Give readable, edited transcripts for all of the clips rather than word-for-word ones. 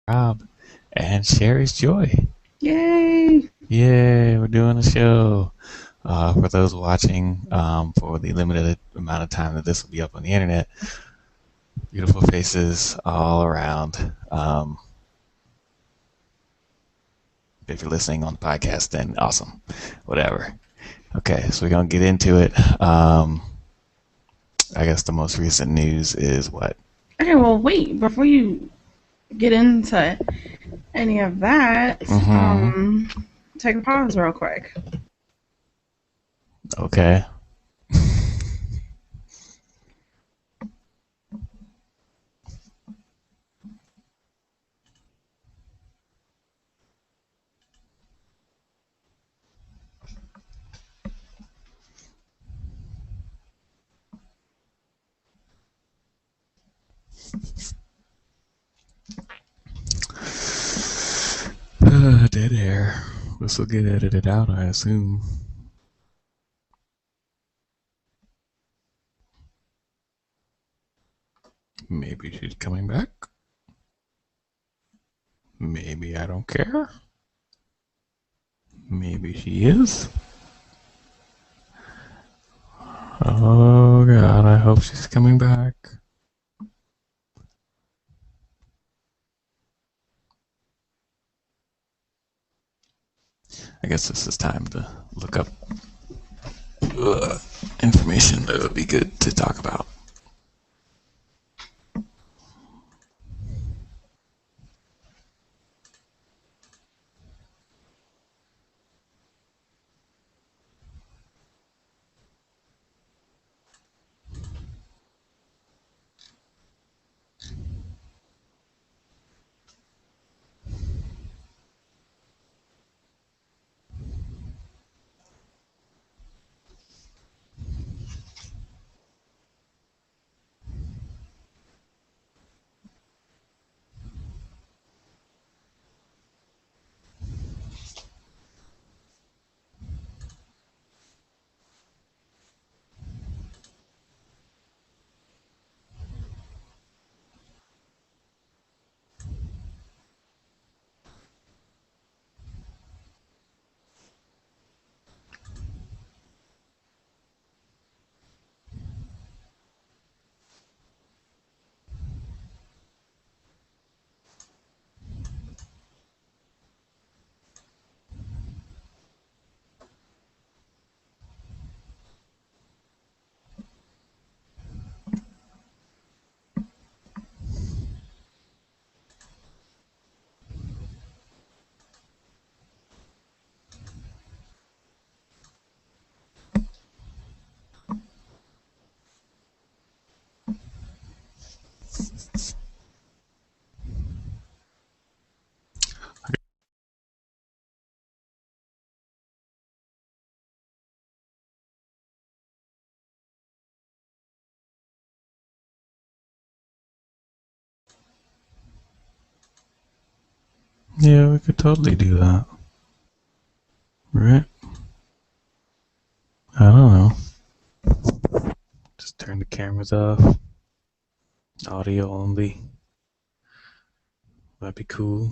Rob, and Sherry's Joy. Yay! Yay, we're doing a show. For those watching, for the limited amount of time that this will be up on the internet, beautiful faces all around. If you're listening on the podcast, then awesome. Whatever. Okay, so we're going to get into it. I guess the most recent news is what? Okay, well, wait, before you get into any of that, Mm-hmm. take a pause real quick. Okay. Dead air. This will get edited out, I assume. Maybe she's coming back. Maybe I don't care. Maybe she is. Oh god, I hope she's coming back. I guess this is time to look up information that would be good to talk about. Yeah, we could totally do that. Right? I don't know. Just turn the cameras off. Audio only. That'd be cool.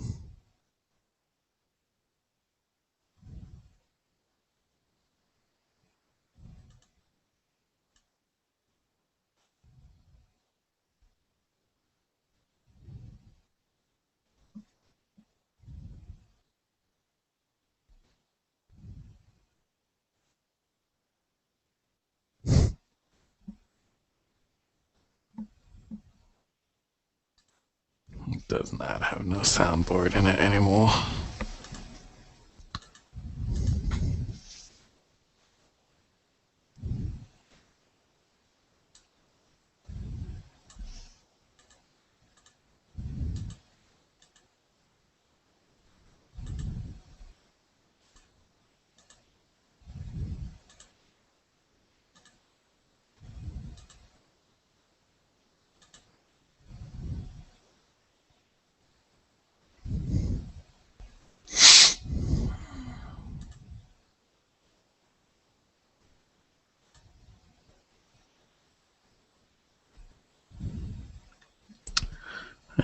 It does not have no soundboard in it anymore.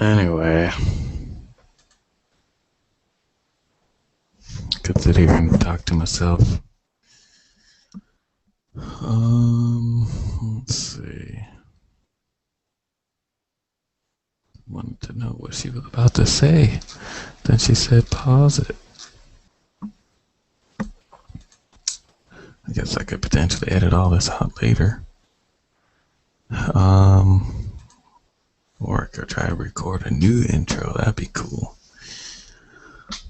Anyway, could sit here and talk to myself. Let's see. Wanted to know what she was about to say. Then she said, pause it. I guess I could potentially edit all this out later. Or I could try to record a new intro. That'd be cool.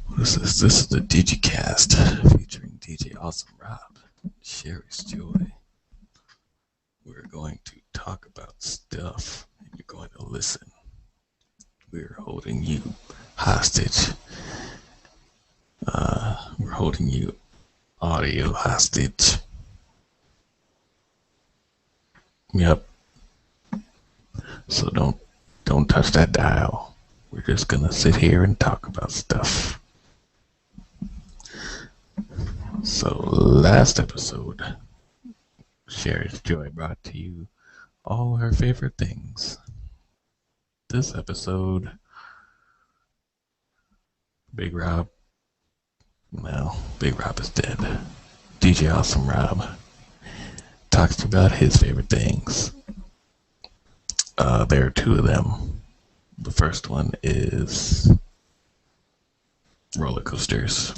What is this? This is the Digicast featuring DJ Awesome Rob, Sherry's Joy. We're going to talk about stuff and you're going to listen. We're holding you hostage. We're holding you audio hostage. Yep. So don't touch that dial. We're just gonna sit here and talk about stuff. So last episode, Sherry's Joy brought to you all her favorite things. This episode, Big Rob is dead. DJ Awesome Rob talks about his favorite things. There are two of them. The first one is roller coasters.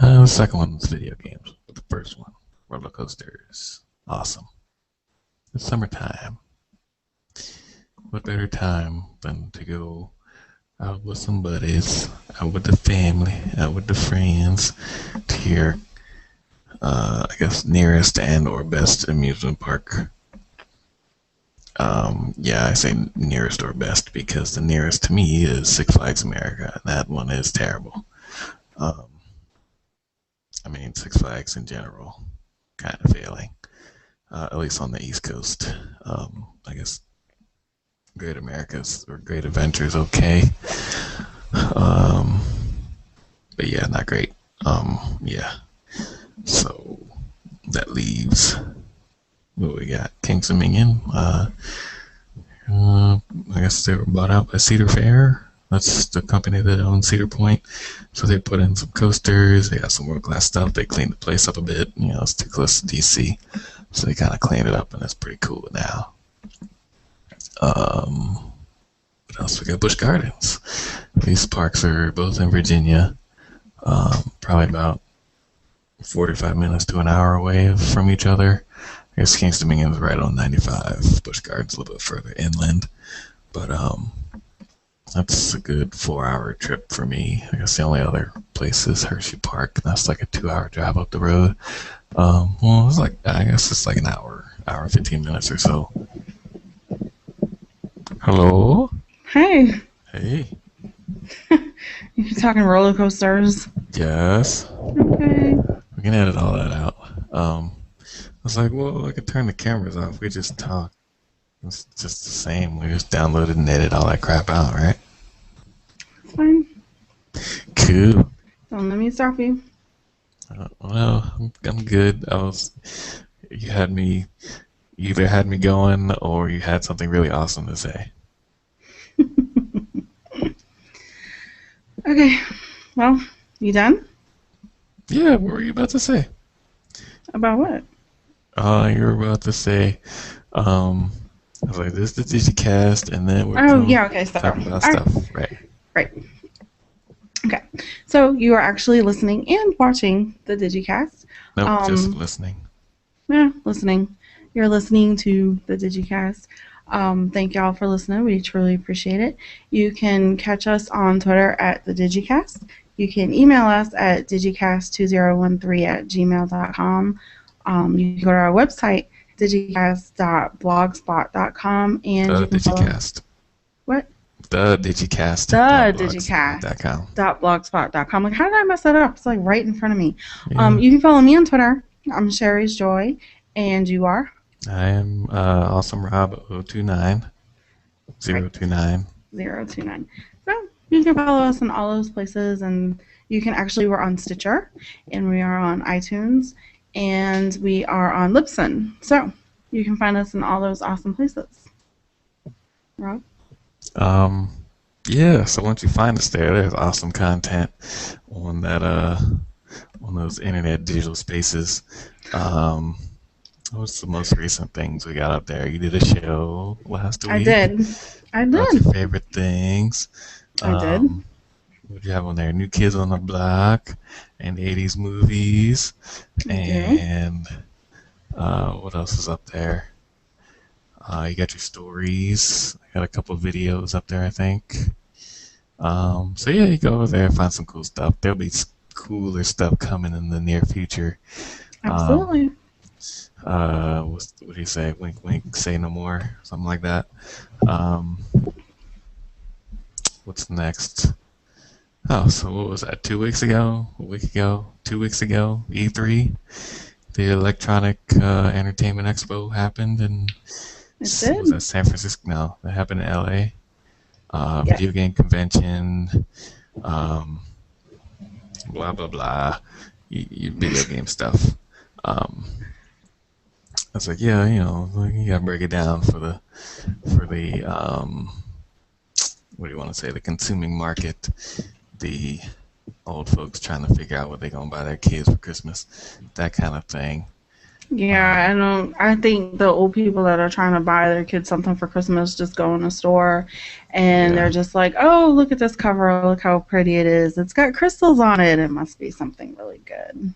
The second one is video games. But the first one, roller coasters. Awesome. It's summertime. What better time than to go out with some buddies, out with the family, out with the friends, to your, I guess, nearest and or best amusement park. Yeah, I say nearest or best because the nearest to me is Six Flags America, and that one is terrible. I mean, Six Flags in general, kind of failing, at least on the East Coast. I guess Great America's or Great Adventure's okay. But yeah, not great. Yeah. So that leaves what we got. Kings Dominion. I guess they were bought out by Cedar Fair. That's the company that owns Cedar Point. So they put in some coasters. They got some world-class stuff. They cleaned the place up a bit. You know, it's too close to DC. So they kind of cleaned it up, and it's pretty cool now. What else? We got Busch Gardens. These parks are both in Virginia. Probably about 45 minutes to an hour away from each other. I guess Kings Dominion is right on 95. Busch Gardens a little bit further inland. But that's a good 4-hour trip for me. I guess the only other place is Hershey Park. That's like a 2-hour drive up the road. Well, it's like, I guess it's like an hour 15 minutes or so. Hello? Hey. Hey. You're talking roller coasters. Yes. Okay. We can edit all that out. I was like, well, I could turn the cameras off. We just talk. It's just the same. We just downloaded and edit all that crap out, right? It's fine. Cool. Don't let me stop you. Well, I'm good. You either had me going or you had something really awesome to say. Okay. Well, you done? Yeah, what were you about to say? About what? You were about to say, I was like, this is the Digicast, and then we're okay, talking about stuff. Right. Okay. So you are actually listening and watching the Digicast. Nope, just listening. Yeah, listening. You're listening to the Digicast. Thank y'all for listening. We truly appreciate it. You can catch us on Twitter at the Digicast. You can email us at digicast2013@gmail.com. You can go to our website, digicast.blogspot.com, and you can Digicast. What? The Digicast. Digicast.blogspot.com. Like, how did I mess that up? It's like right in front of me. Yeah. You can follow me on Twitter. I'm Sherry's Joy, and you are? I am Awesome Rob 029. 029. 029. So you can follow us in all those places, and we're on Stitcher, and we are on iTunes, and we are on Libsyn. So you can find us in all those awesome places. Rob? Yeah, so once you find us there, there's awesome content on that on those internet digital spaces. Um, what's the most recent things we got up there? You did a show last I week did. I about your did. favorite things. I did. Um, what do you have on there? New Kids on the Block and 80s movies. I do. And what else is up there? You got your stories. I got a couple videos up there, I think. So yeah, you go over there and find some cool stuff. There'll be cooler stuff coming in the near future. Um, Absolutely. what do you say? Wink, wink, say no more, something like that. Um, what's next? Oh, so what was that? 2 weeks ago? A week ago? 2 weeks ago? E3, the Electronic Entertainment Expo happened, and It was did. that San Francisco? No, that happened in LA. Yes. Video game convention. Um, blah blah blah. Video game stuff. Um, I was like, yeah, like, you gotta break it down for the what do you want to say, the consuming market, the old folks trying to figure out what they're gonna buy their kids for Christmas, that kind of thing. Yeah, Um, I don't. I think the old people that are trying to buy their kids something for Christmas just go in a store, and yeah, they're just like, "Oh, look at this cover! Look how pretty it is! It's got crystals on it. It must be something really good."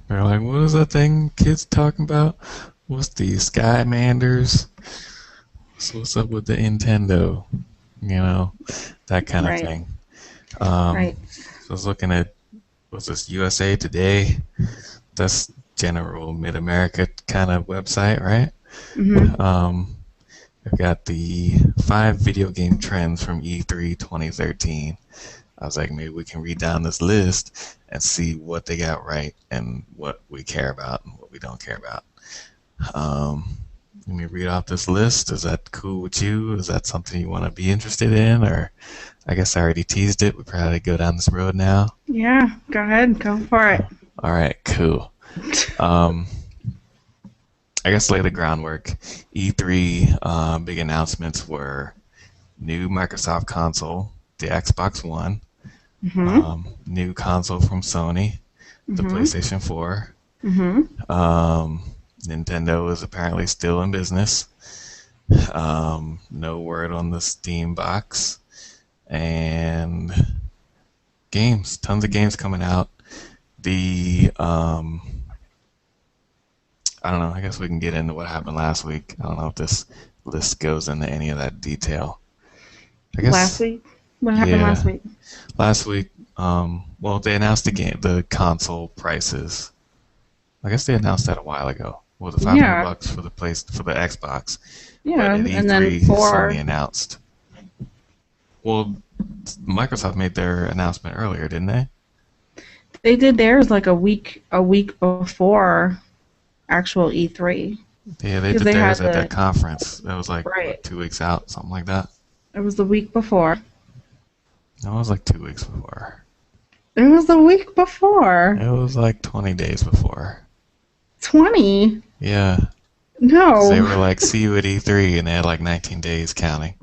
they're like, what is that thing kids talking about? What's the Skymanders? So what's up with the Nintendo? You know, that kind of Right. thing. Um, Right. so I was looking at, what's this, USA Today? That's general Mid America kind of website, right? Mhm. Um, I've got the 5 video game trends from E3 2013. I was like, maybe we can read down this list and see what they got right and what we care about and what we don't care about. Um, Let me read off this list. Is that cool with you? Is that something you want to be interested in? Or I guess I already teased it. We probably go down this road now. Yeah. Go ahead. Go for it. All right, cool. Um, I guess lay the groundwork. E3 big announcements were new Microsoft console, the Xbox One, Mhm. new console from Sony, the Mhm. PlayStation 4. Mhm. Um, Nintendo is apparently still in business. No word on the Steam box. And games, tons of games coming out. The I don't know. I guess we can get into what happened last week. I don't know if this list goes into any of that detail. I Last guess, week. What happened yeah. last week? Last week, well, they announced the console prices. I guess they announced that a while ago. Was it 500 Yeah. bucks for the place for the Xbox? But Yeah. at And then E3, Sony for announced. Well, Microsoft made their announcement earlier, didn't they? they did theirs like a week before actual E3 Yeah, they because did they theirs had at that the conference. That was like right. what, 2 weeks out, something like that. It was the week before. No, it was like 2 weeks before. It was the week before. It was like 20 days before. 20? Yeah, because they No. were like, see you at E3, and they had like 19 days counting.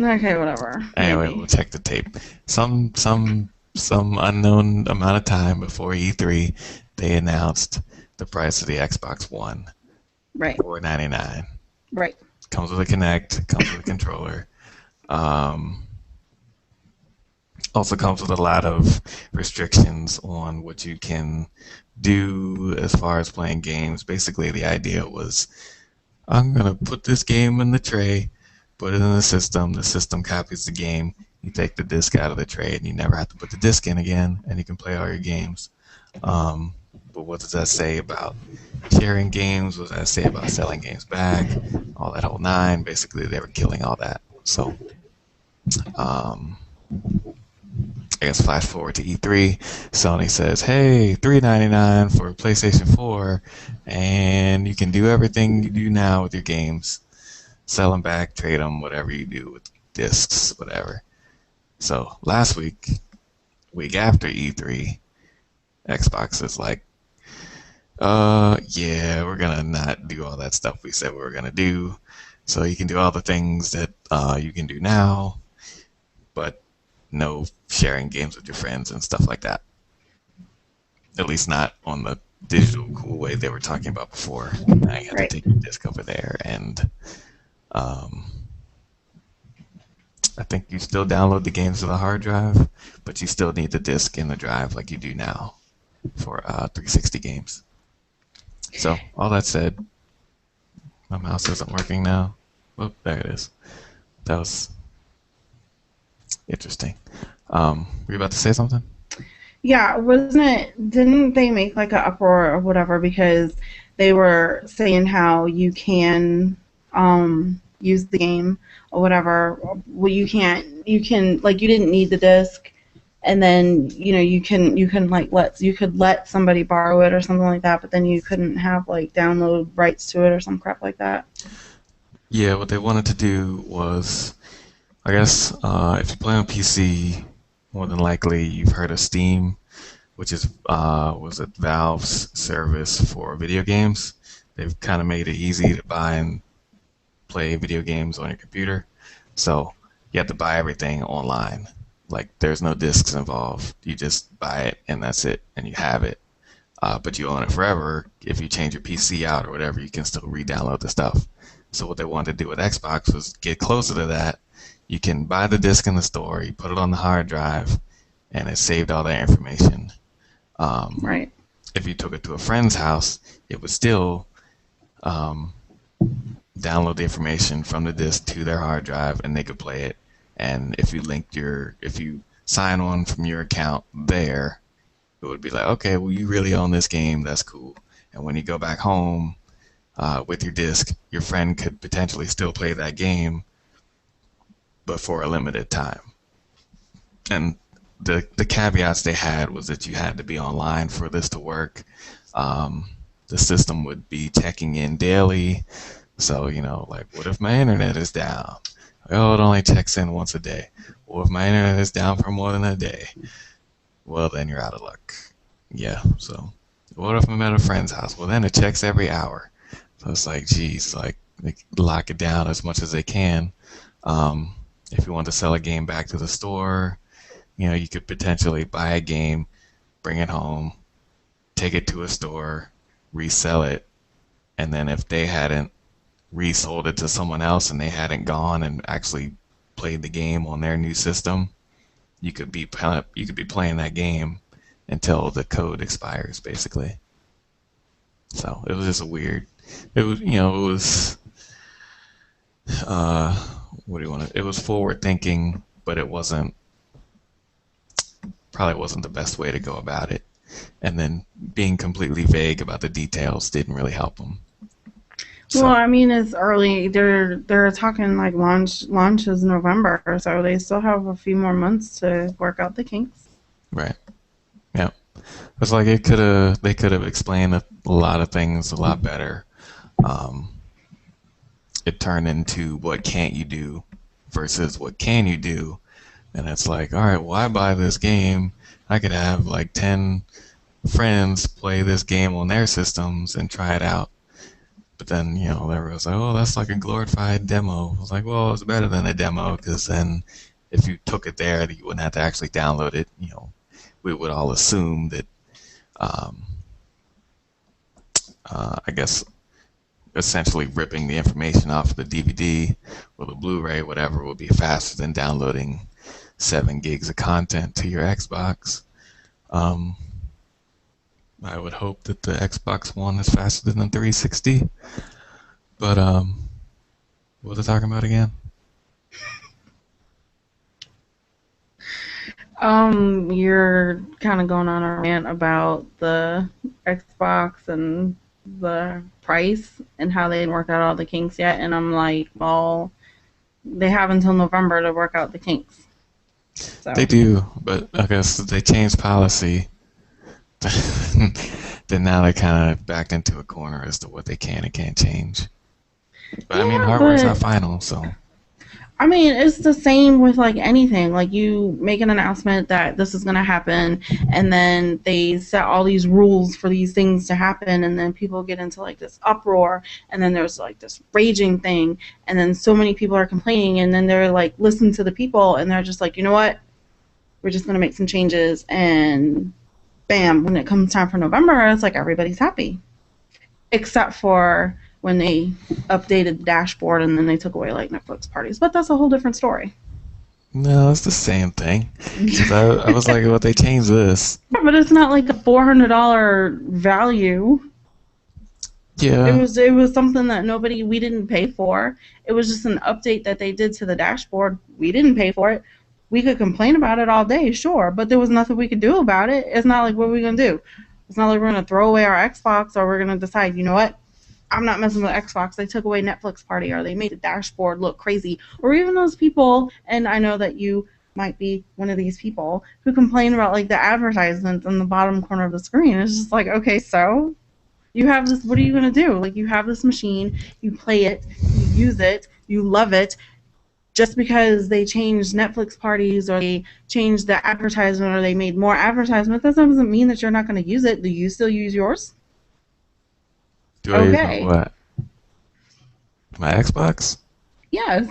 Okay, whatever. Anyway, we'll Maybe. check the tape. Some unknown amount of time before E3, they announced the price of the Xbox One, Right. $499. Right. Comes with a Kinect, comes with a controller. Um, Also comes with a lot of restrictions on what you can do as far as playing games. Basically, the idea was, I'm gonna put this game in the tray, put it in the system. The system copies the game. You take the disc out of the tray, and you never have to put the disc in again, and you can play all your games. Um, but what does that say about sharing games? What does that say about selling games back? All that whole nine. Basically, they were killing all that. So, um, I guess flash forward to E3, Sony says, "Hey, $399 for PlayStation 4, and you can do everything you do now with your games. Sell them back, trade them, whatever you do with discs, whatever." So last week after E3, Xbox is like, yeah, we're gonna not do all that stuff we said we were gonna do. So you can do all the things that you can do now, but no sharing games with your friends and stuff like that. At least not on the digital cool way they were talking about before. Now you have to Right. take your disc over there, and um, I think you still download the games to the hard drive, but you still need the disc in the drive like you do now for 360 games. So all that said, my mouse isn't working now. Oh, there it is. That was interesting. Were you about to say something? Yeah, wasn't it? Didn't they make like an uproar or whatever because they were saying how you can use the game or whatever? Well, you can't. You can like you didn't need the disc, and then you can like let somebody borrow it or something like that, but then you couldn't have like download rights to it or some crap like that. Yeah, what they wanted to do was, I guess, if you play on PC, more than likely you've heard of Steam, which is was it Valve's service for video games. They've kind of made it easy to buy and play video games on your computer. So you have to buy everything online. Like there's no discs involved. You just buy it and that's it, and you have it. But you own it forever. If you change your PC out or whatever, you can still re-download the stuff. So what they wanted to do with Xbox was get closer to that. You can buy the disc in the store, you put it on the hard drive, and it saved all that information. Um, Right. if you took it to a friend's house, it would still um, download the information from the disk to their hard drive, and they could play it. And if you sign on from your account there, it would be like, okay, well, you really own this game. That's cool. And when you go back home with your disc, your friend could potentially still play that game, but for a limited time. And the caveats they had was that you had to be online for this to work. Um, the system would be checking in daily. So, like, what if my internet is down? Oh, it only checks in once a day. Well, if my internet is down for more than a day, well, then you're out of luck. Yeah, so what if I'm at a friend's house? Well, then it checks every hour. So it's like, geez, like they lock it down as much as they can. If you want to sell a game back to the store, you could potentially buy a game, bring it home, take it to a store, resell it, and then if they hadn't resold it to someone else and they hadn't gone and actually played the game on their new system, you could be playing that game until the code expires, basically. So it was just a weird. It was it was uh, what do you want to? It was forward thinking, but it wasn't probably wasn't the best way to go about it. And then being completely vague about the details didn't really help them. Well, So I mean, it's early. They're talking like launch is November, so they still have a few more months to work out the kinks. right, yeah. It's like it could have they could have explained a lot of things a lot better. Um, it turned into what can't you do versus what can you do, and it's like, all right, well, I buy this game, I could have like 10 friends play this game on their systems and try it out. But then, everyone's like, oh, that's like a glorified demo. I was like, well, it's better than a demo because then if you took it there, you wouldn't have to actually download it. We would all assume that, um, I guess, essentially ripping the information off of the DVD or the Blu-ray, whatever, would be faster than downloading 7 gigs of content to your Xbox. Um, I would hope that the Xbox One is faster than the 360. But what was I talking about again? You're kind of going on a rant about the Xbox and the price and how they didn't work out all the kinks yet, and I'm like, well, they have until November to work out the kinks. They So do, but I guess they changed policy. Then now they kind of backed into a corner as to what they can and can't change. But I mean, yeah, hardware is not but final, so I mean, it's the same with like anything. Like you make an announcement that this is going to happen, and then they set all these rules for these things to happen, and then people get into like this uproar, and then there's like this raging thing, and then so many people are complaining, and then they're like, listen to the people, and they're just like, you know what? We're just going to make some changes, and bam, when it comes time for November, it's like everybody's happy, except for when they updated the dashboard and then they took away like Netflix parties. But that's a whole different story. No, it's the same thing. Because I was like, well, they changed this. But it's not like a $400 value. Yeah. It was something that nobody we didn't pay for. It was just an update that they did to the dashboard. We didn't pay for it. We could complain about it all day, sure, but there was nothing we could do about it. It's not like what are we gonna do? It's not like we're gonna throw away our Xbox or we're gonna decide, you know what? I'm not messing with Xbox. They took away Netflix Party or they made the dashboard look crazy. Or even those people, and I know that you might be one of these people who complain about like the advertisements in the bottom corner of the screen. It's just like, okay, so you have this, what are you going to do? Like, you have this machine, you play it, you use it, you love it. Just because they changed Netflix parties or they changed the advertisement or they made more advertisements, that doesn't mean that you're not going to use it. Do you still use yours? Do I use my Okay. what? My Xbox? Yes.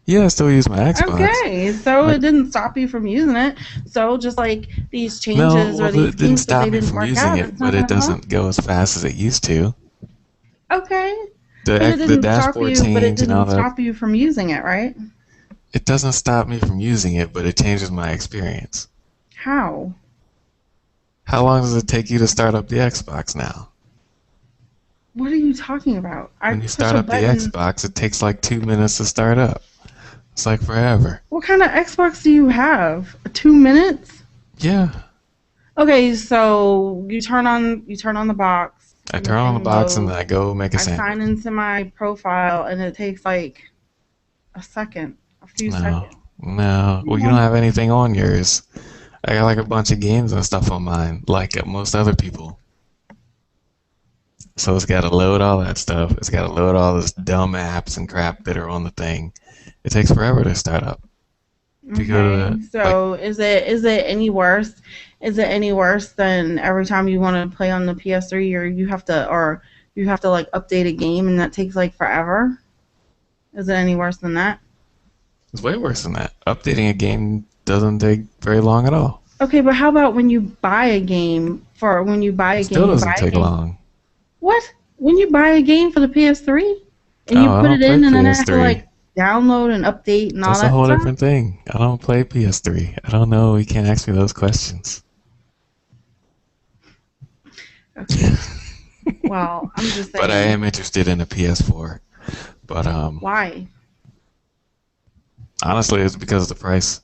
Yeah, I still use my Xbox. Okay. So Like, it didn't stop you from using it. So just like these no, changes or well, these it didn't things, if they stop me didn't from work using out, it, it's but not it going to help. doesn't go as fast as it used to. Okay. But it The didn't stop dashboard you, but it change and all didn't that. stop you from using it, right? It doesn't stop me from using it, but it changes my experience. How? How long does it take you to start up the Xbox now? What are you talking about? I When you push start a up the button. Xbox, it takes like 2 minutes to start up. It's like forever. What kind of Xbox do you have? 2 minutes? Yeah. Okay, so you turn on the box I and the turn on the thing box and then loads. I go make a I sign sandwich. into my profile and it takes like a second, a few No. seconds. No. Well, you don't No. have anything on yours. I got like a bunch of games and stuff on mine, like most other people. So it's got to load all that stuff. It's got to load all this dumb apps and crap that are on the thing. It takes forever to start up. If you go to Okay, like, so is it any worse? Is it any worse than every time you want to play on the PS3 or you have to like update a game and that takes like forever? Is it any worse than that? it's way worse than that. Updating a game doesn't take very long at all. Okay, but how about when you buy a game It still you doesn't buy a take game. long. What? When you buy a game for the PS3 and you Oh, I put don't it play in and then it has to PS3. like download and update and all That's a that whole stuff? different thing. I don't play PS3. I don't know. You can't ask me those questions. Okay. Well, I'm just But I saying. am interested in a PS4. But Why? honestly, it's because of the price.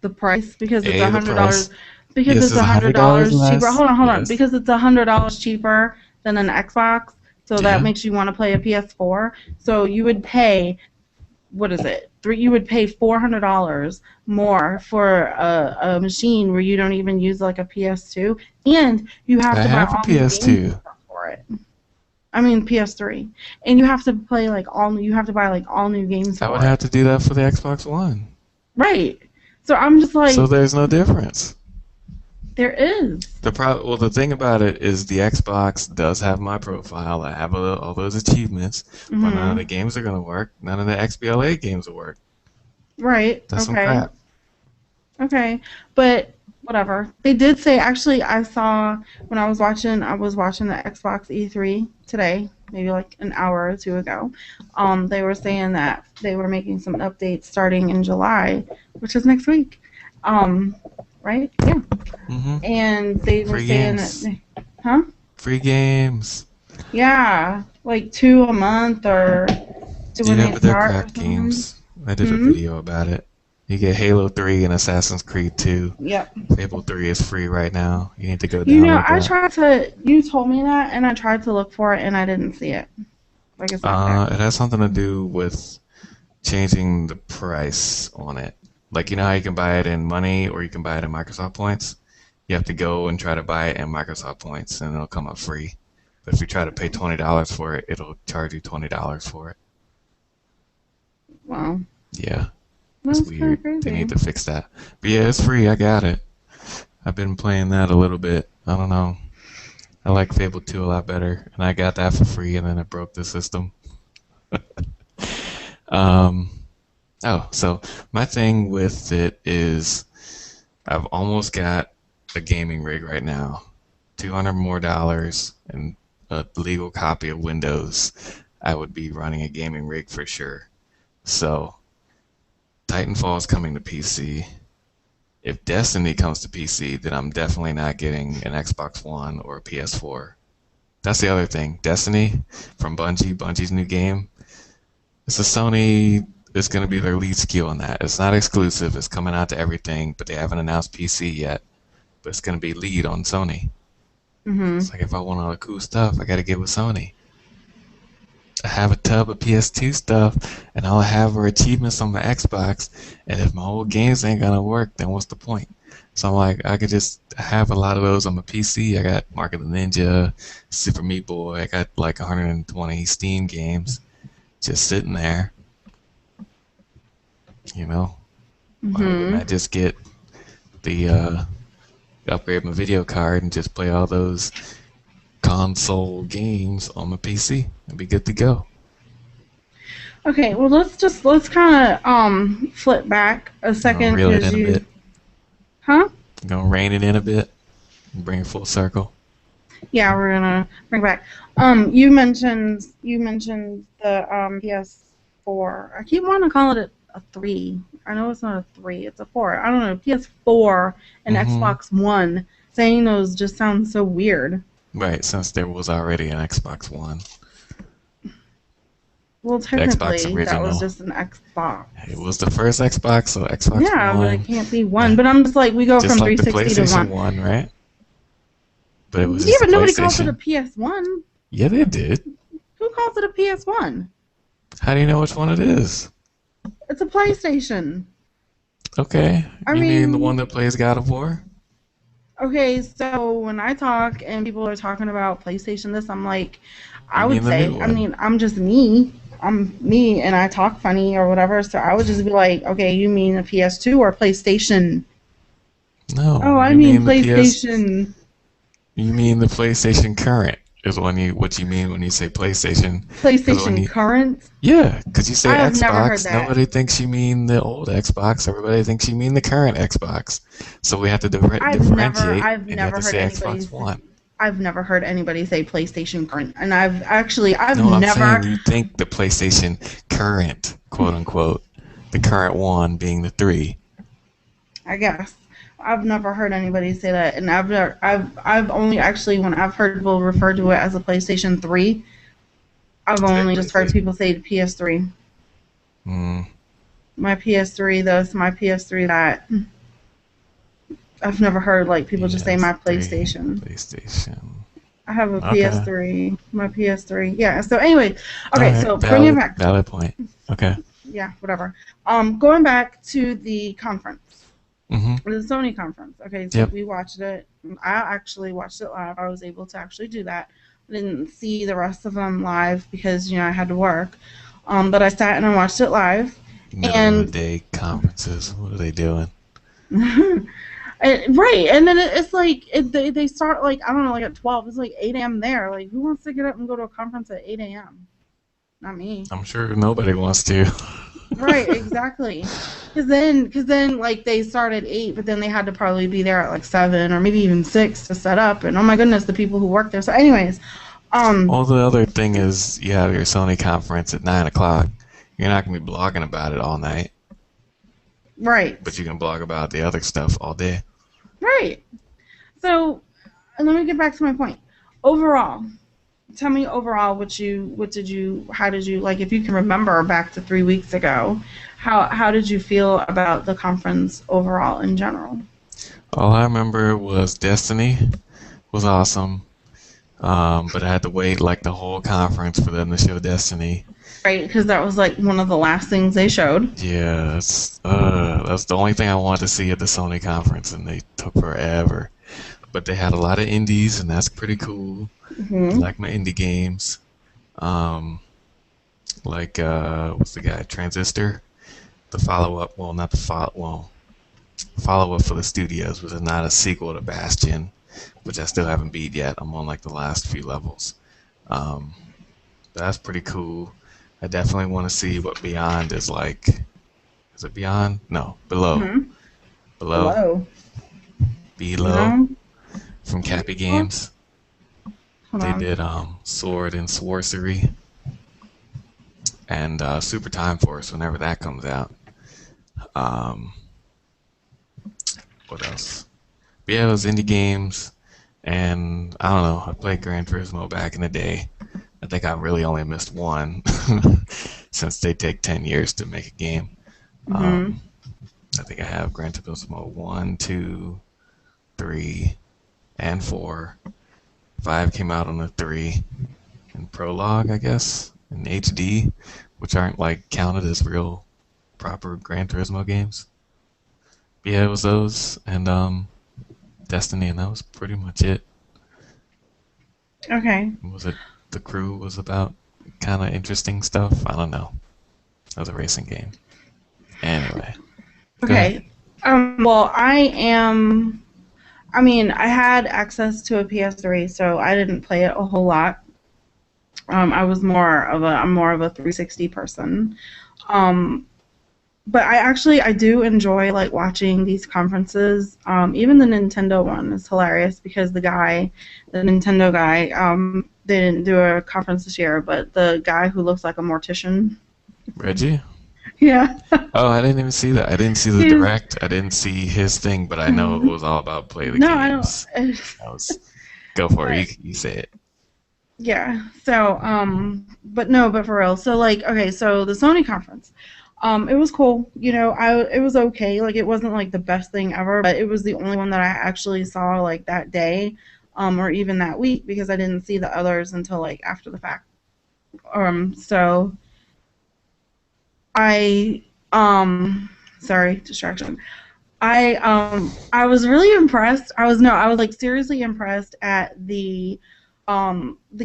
The price? Because it's a A, the hundred dollars price. because Yes, it's it's a hundred $100 dollars cheaper. less. Hold on. Yes. Because it's $100 cheaper than an Xbox. So that Yeah. makes you want to play a PS4. So you would pay what is it? You would pay $400 more for a machine where you don't even use like a PS2, and you have I to buy have a all new games and PS2. stuff for it. I mean PS3, and you have to play like you have to buy like all new games I would for it. have to do that for the Xbox One. Right. So I'm just So like, there's no difference. there is. Well, the thing about it is the Xbox does have my profile. I have all those achievements, but none of the Hmm. games are gonna work. None of the XBLA games will work. Right. That's some Okay. crap. Okay, but whatever. They did say actually I saw when I was watching the Xbox E3 today, maybe like an hour or two ago. They were saying that they were making some updates starting in July, which is next week. Um, right? Yeah. Hmm. And they were Free saying games. that, huh? Free games. Yeah, like two a month or two when Yeah, they but they're start or crap something. games. I did a Hmm. video about it. You get Halo 3 and Assassin's Creed 2. Yep. Fable 3 is free right now. You need to go You know, download that. you told me that, and I tried to look for it, and I didn't see it. Like, it's not there. It has something to do with changing the price on it. Like, you know how you can buy it in money or you can buy it in Microsoft points? You have to go and try to buy it in Microsoft points and it'll come up free. But if you try to pay $20 for it, it'll charge you $20 for it. Wow, Yeah, it's that's kind weird. of They need crazy. to fix that. But yeah, it's free. I got it. I've been playing that a little bit. I don't know. I like Fable 2 a lot better, and I got that for free, and then it broke the system. Um, so my thing with it is I've almost got a gaming rig right now. $200 more and a legal copy of Windows. I would be running a gaming rig for sure. So Titanfall is coming to PC. If Destiny comes to PC, then I'm definitely not getting an Xbox One or a PS4. That's the other thing. Destiny from Bungie, Bungie's new game. It's a Sony. It's going to be their lead skill on that. It's not exclusive. It's coming out to everything, but they haven't announced PC yet. But it's going to be lead on Sony. Mm-hmm. It's like if I want all the cool stuff, I got to get with Sony. I have a tub of PS2 stuff, and all I have are achievements on my Xbox. And if my old games ain't gonna work, then what's the point? So I'm like, I could just have a lot of those on my PC. I got Mark of the Ninja, Super Meat Boy. I got like 120 Steam games just sitting there. You know, why wouldn't Mm-hmm. I just get the upgrade my video card and just play all those console games on my PC and be good to go? Okay, well let's kind of flip back a You know, second reel it because in a you, bit. huh? Gonna rein it in a bit and bring it full circle. Yeah, we're gonna bring back. You mentioned the PS4. I keep wanting to call it a three. I know it's not a three. It's a four. I don't know. PS4 and Mm-hmm. Xbox One. Saying those just sounds so weird. Right, since there was already an Xbox One, Well, the Xbox technically, that was original. just an Xbox. It was the first Xbox, so Xbox Yeah, but it One. can't be one. Yeah, But I'm just like, we go just from like the 360 to PlayStation one. One, right? But it was Yeah, just the but nobody calls it a PlayStation. PS1. Yeah, they did. Who calls it a PS1? How do you know which one it is? It's a PlayStation. Okay, I you mean the one mean, that plays God of War? okay, so when I talk and people are talking about PlayStation this, I'm like, I You would mean the new say, I one? mean, I'm just me. I'm me and I talk funny or whatever. So I would just be like, okay, you mean a PS2 or PlayStation? No, Oh, I you mean mean the PS. PlayStation. You mean the PlayStation Current is when you what you mean when you say PlayStation? Because when PlayStation you Current. Yeah, because you say I have never heard Xbox, that. nobody thinks you mean the old Xbox. Everybody thinks you mean the current Xbox. So we have to differentiate, I've and you have never to heard say Xbox anybody, One. I've never heard anybody say PlayStation Current, and I've No, I'm saying never, you think the PlayStation current, quote unquote, the current one being the three. I guess. I've never heard anybody say that, and I've only actually when I've heard people refer to it as a PlayStation 3, I've Say only just heard PlayStation. people say PS3. Mm, My PS3, this, my PS3, that. I've never heard like people just say my PS3, PlayStation. PlayStation. I have a Okay. PS3, my PS3. Yeah. So anyway, All okay. right. So bring it Valid, back. valid point. Okay. Yeah, whatever. Going back to the conference, Mm-hmm. the Sony conference. Okay, so Yep. we watched it. I actually watched it live. I was able to actually do that. I didn't see the rest of them live because I had to work. But I sat and I watched it live, Middle of the and day conferences. What are they doing? right, and then it's like they start like I don't know like at 12. It's like 8 a.m. there. Like who wants to get up and go to a conference at 8 a.m.? Not me. I'm sure nobody wants to. Right, exactly. Cause then, like they start at 8, but then they had to probably be there at like 7 or maybe even 6 to set up. And oh my goodness, the people who work there. So, anyways, um, Well, the other thing is you have your Sony conference at 9 o'clock. You're not gonna be blogging about it all night, but right, you can blog about the other stuff all day. right. So, and let me get back to my point. Overall, tell me overall what did you, how did you like if you can remember back to 3 weeks ago, how did you feel about the conference overall in general? All I remember was Destiny was awesome, but I had to wait like the whole conference for them to show Destiny. Right, because that was like one of the last things they showed. Yeah, that's the only thing I wanted to see at the Sony conference, and they took forever. But they had a lot of indies, and that's pretty cool. I Hmm. like my indie games. Um, Like what's the guy? Transistor. The follow up. Well, not the follow. Well, follow up for the studios, which is not a sequel to Bastion, which I still haven't beat yet. I'm on like the last few levels. Um, but that's pretty cool. I definitely want to see what Beyond is like. Is it Beyond? No, Below. Hmm. Below. Below. You Below know? from Cappy Well, Games. hold They on. did Sword and Sorcery and Super Time Force whenever that comes out. Um, what else? But yeah, those indie games, and I don't know. I played Gran Turismo back in the day. I think I really only missed one since they take 10 years to make a game. Hmm. Um, I think I have Gran Turismo 1, 2, 3, and 4. 5 came out on the 3, and Prologue, I guess, in HD, which aren't like counted as real proper Gran Turismo games. But yeah, it was those and Destiny, and that was pretty much it. Okay. Was it the crew was about kind of interesting stuff? I don't know. That was a racing game. Anyway, go ahead. Okay. Well, I am. I mean, I had access to a PS3, so I didn't play it a whole lot. I'm more of a 360 person. Um, but I do enjoy like watching these conferences. Even the Nintendo one is hilarious because the Nintendo guy, they didn't do a conference this year, but the guy who looks like a mortician, Reggie? yeah, Oh, I didn't even see that. I didn't see the he's direct. I didn't see his thing, but I know it no, was all about play the I games. don't. I was go for it. But You say it. yeah, so but no, but for real. So like, okay, so the Sony conference. It was cool. You know, it was okay. Like it wasn't like the best thing ever, but it was the only one that I actually saw like that day, or even that week because I didn't see the others until like after the fact. So I sorry, distraction. I was really impressed. I was like seriously impressed at the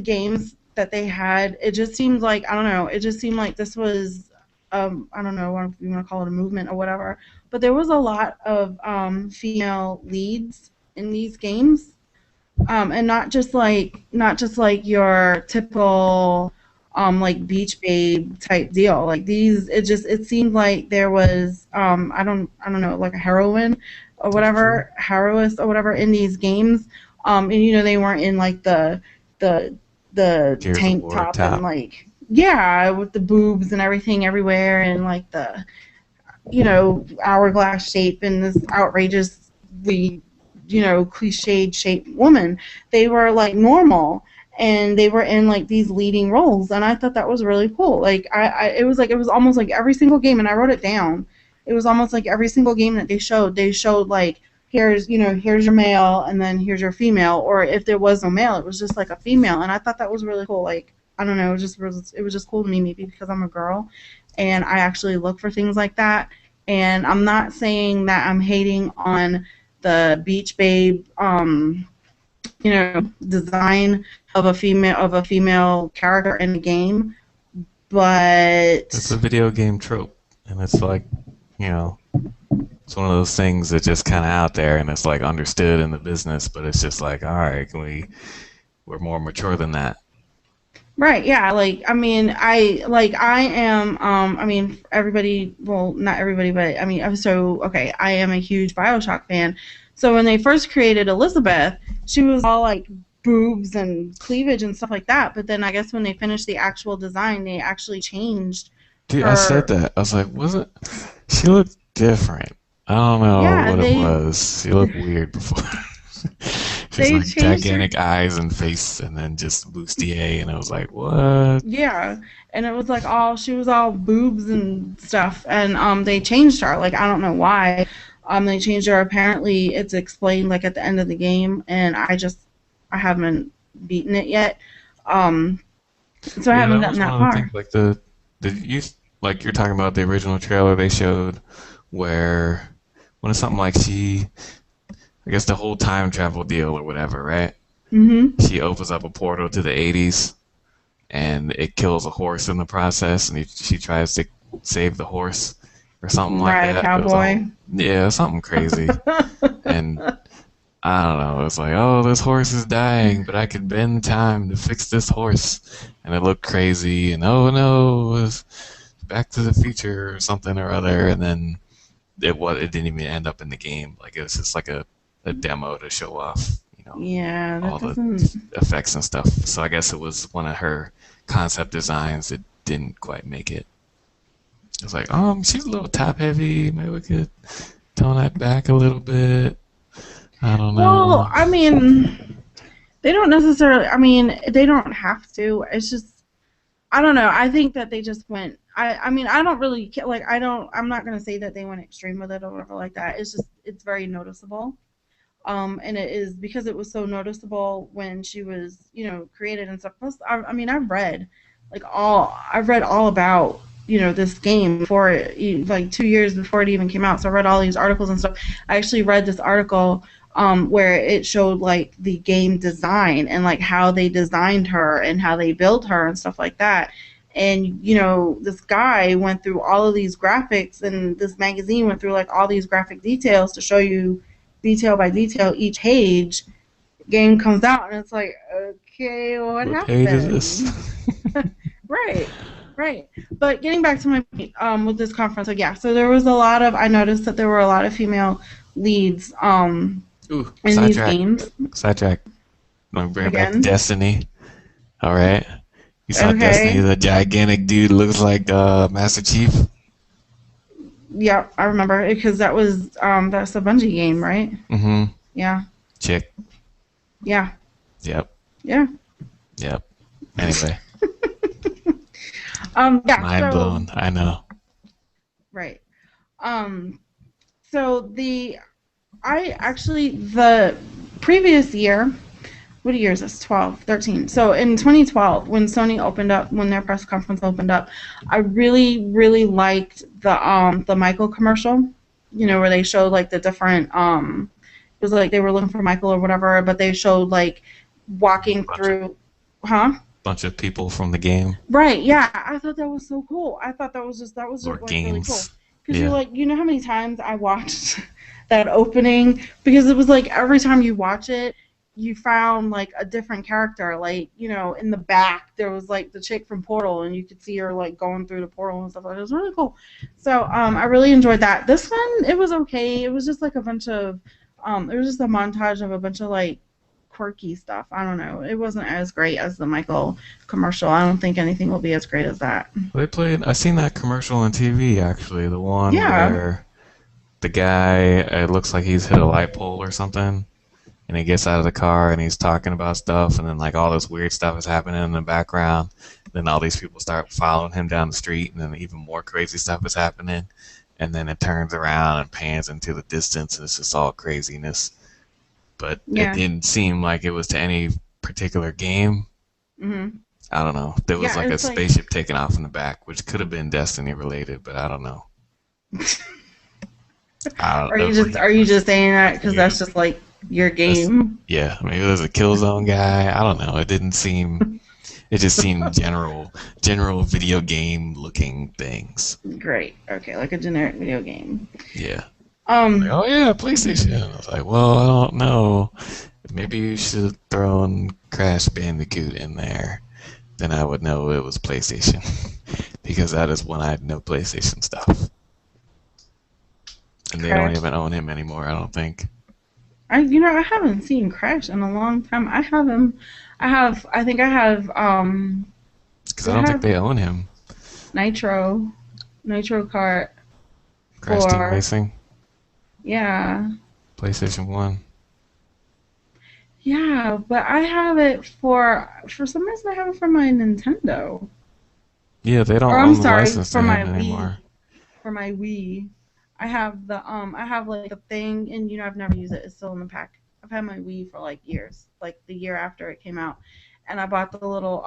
games that they had. It just seemed like I don't know, it just seemed like this was I don't know if you want to call it a movement or whatever, but there was a lot of female leads in these games, and not just like your typical like beach babe type deal. Like these, it seemed like there was I don't know, like a heroine or That's true. whatever, heroist or whatever in these games. And you know they weren't in like the the Gears of tank War top and top. like yeah with the boobs and everything everywhere and like the you know, hourglass shape and this outrageously, you know, cliched shaped woman. They were like normal and they were in like these leading roles and I thought that was really cool. Like it was almost like every single game and I wrote it down. It was almost like every single game that they showed like here's you know here's your male and then here's your female or if there was no male it was just like a female and I thought that was really cool. Like I don't know, it was just cool to me maybe because I'm a girl and I actually look for things like that. And I'm not saying that I'm hating on the Beach Babe, you know, design of a female character in the game, It's a but video game trope, and it's like, you know, it's one of those things that's just kind of out there, and it's like understood in the business, but it's just like, all right, can we? We're more mature than that. right, yeah, like I am I mean everybody well not everybody but I mean so okay, I am a huge BioShock fan. So when they first created Elizabeth, she was all like boobs and cleavage and stuff like that, but then I guess when they finished the actual design, they actually changed Dude, I said her that. I was like, wasn't she looked different? I don't know yeah, what it was. She looked weird before. She's they like changed her gigantic eyes and face, and then just bustier, and I was like, what? yeah, and it was like all she was all boobs and stuff, and they changed her. Like I don't know why. They changed her. Apparently, it's explained like at the end of the game, and I haven't beaten it yet. Um, so I Yeah, haven't that gotten was one that of the things. far. Like the you like you're talking about the original trailer they showed, where when it's something like I guess the whole time travel deal or whatever, right? Mm-hmm. She opens up a portal to the 80s, and it kills a horse in the process, and she tries to save the horse or something like Ride a that. It was a whole, cowboy. yeah, something crazy. And I don't know. It's like, oh, this horse is dying, but I could bend time to fix this horse, and it looked crazy. And oh no, it was Back to the Future or something or other. And then it didn't even end up in the game. Like it was just like a demo to show off, Yeah, that all the doesn't. effects and stuff. So I guess it was one of her concept designs that didn't quite make it. It's like, she's a little top heavy. Maybe we could tone that back a little bit. I don't Well, know. I mean, they don't necessarily. I mean, they don't have to. It's just I don't know. I think that they just went. I mean, I don't really like. I don't. I'm not gonna say that they went extreme with it or whatever like that. It's just it's very noticeable. And it is because it was so noticeable when she was, created and stuff. Plus, I mean, I've read all about, this game before like 2 years before it even came out. So I read all these articles and stuff. I actually read this article where it showed like the game design and like how they designed her and how they built her and stuff like that. And this guy went through all of these graphics, and this magazine went through like all these graphic details to show you detail by detail each page. Game comes out and it's like, okay, what What page is this? happened? Right, right. But getting back to my point, with this conference, so yeah, so there was a lot of, I noticed that there were a lot of female leads Ooh, in these sidetrack. games. Sidetrack. Want to bring it back to Again, Destiny? All right. You saw Destiny, okay, the gigantic dude looks like Master Chief. yeah, I remember because that's a Bungie game, right? Mm-hmm. Yeah, Chick. yeah, Yep. yeah. Yep. Anyway, Yeah. mind So blown. I know. right. Um, so I actually the previous year, what year is this? 12, 13. So in 2012, when Sony opened up, when their press conference opened up, I really, really liked the Michael commercial. Where they showed like the different it was like they were looking for Michael or whatever, but they showed like walking Bunch of through, huh? bunch of people from the game Right, yeah. I thought that was so cool. I thought that was or just like really cool. games. Because you're Yeah. like, how many times I watched that opening? Because it was like every time you watch it, you found like a different character. Like, in the back there was like the chick from Portal, and you could see her like going through the portal and stuff like that. It was really cool. So I really enjoyed that. This one, it was okay. It was just like a bunch of it was just a montage of a bunch of like quirky stuff. I don't know. It wasn't as great as the Michael commercial. I don't think anything will be as great as that. They played. I seen that commercial on TV actually. The one Yeah. where the guy, it looks like he's hit a light pole or something, and he gets out of the car and he's talking about stuff, and then like all this weird stuff is happening in the background. Then all these people start following him down the street, and then even more crazy stuff is happening. And then it turns around and pans into the distance, and it's just all craziness. But it Yeah. didn't seem like it was to any particular game. Mhm. I don't know. There was Yeah, like a it's like spaceship taking off in the back, which could have been Destiny related, but I don't know. I don't know. are you just saying that because Maybe it that's was, just like your that's, game? yeah, maybe there's a Killzone guy. I don't know. It didn't seem. It just seemed general video game looking things. Great. Okay, like a generic video game. Yeah. Like, Um oh yeah, PlayStation. I was like, well, I don't know. Maybe you should have thrown Crash Bandicoot in there. Then I would know it was PlayStation. Because that is when I know PlayStation stuff. And they don't Crash. even own him anymore, I don't think. I haven't seen Crash in a long time. I have him. I think I have Because I do I don't think have they own him. Nitro Kart Crash Team for Racing, yeah. PlayStation 1. Yeah, but I have it for some reason I have it for my Nintendo. Yeah, they Or don't I'm own the sorry, license to for my him Wii. anymore. For my Wii. I have like a thing, and I've never used it. It's still in the pack. I've had my Wii for like years, like the year after it came out. And I bought the little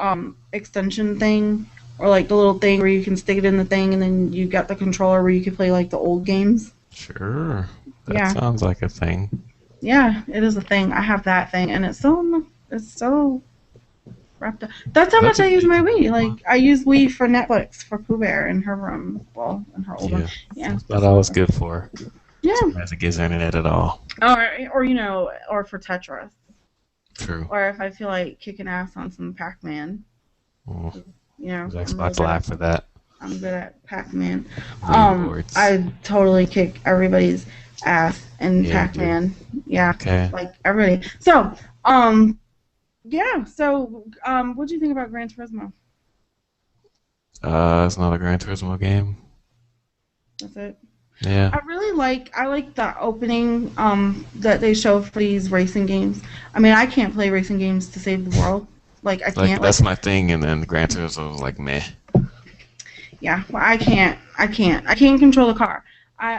extension thing, or like the little thing where you can stick it in the thing, and then you got the controller where you can play like the old games. Sure. That Yeah. sounds like a thing. Yeah, it is a thing. I have that thing, and it's still wrapped up. That's how That's much a I use good my game. Wii. Like I use Wii for Netflix for Pooh Bear in her room, well, in her old one. Yeah, Yeah, that's about that's all what. it's good for. Yeah, Sometimes it gets internet at all. or or for Tetris, True. or if I feel like kicking ass on some Pac-Man. Mm, You know, there's I'm really Xbox good at Live for that. Pac-Man. Leaderboards. I totally kick everybody's ass in Yeah, you do. Pac-Man. Yeah, Okay. like everybody. So, um, yeah. So, what do you think about Gran Turismo? It's not a Gran Turismo game. That's it. Yeah. I like the opening that they show for these racing games. I mean, I can't play racing games to save the world. Like I Like can't. that's Like my thing, and then Gran Turismo was like meh. yeah, well, I can't. I can't control the car. I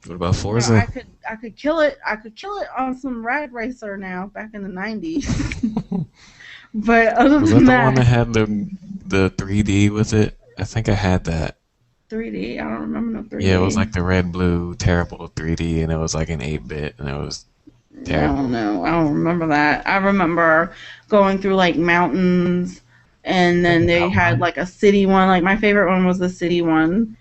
What about you know, Forza? I could kill it. I could kill it on some rad racer now back in the 90s. But other Was that than the one that that, had the 3D with it? I think I had that. 3D. I don't remember no Yeah, it was 3D. like the red blue terrible 3D, and it was like an 8-bit, and it was I don't terrible. know. I don't remember that. I remember going through like mountains, and Like then a they had mountain like a city one. Like my favorite one was the city one.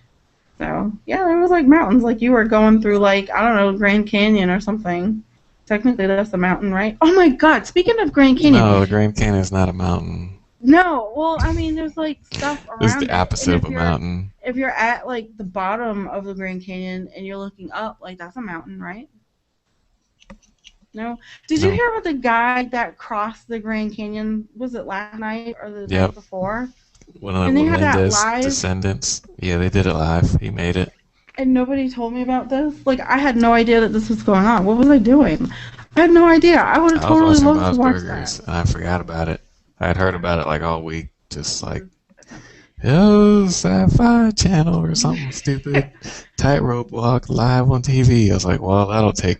So yeah, there was like mountains. Like you were going through like I don't know Grand Canyon or something. Technically, that's a mountain, right? Oh my God! Speaking of Grand run? Canyon, No, the Grand Canyon is not a mountain. no. Well, I mean, there's like stuff It's the around it, and opposite of a mountain. if you're at like the bottom of the Grand Canyon and you're looking up, like that's a mountain, right? No. Did you No. hear about the guy that crossed the Grand Canyon? Was it last night or the night Yep. before? One of the And they had that Melendez live, descendants. Yeah, they did it live. He made it. and nobody told me about this. Like I had no idea that this was going on. What was I doing? I had no idea. I would have I was totally watching loved to Bob's watch that. Burgers, and I forgot about it. I had heard about it like all week, just like, Mm. oh, Sci-Fi Channel or something stupid. Tightrope walk live on TV. I was like, well, that'll take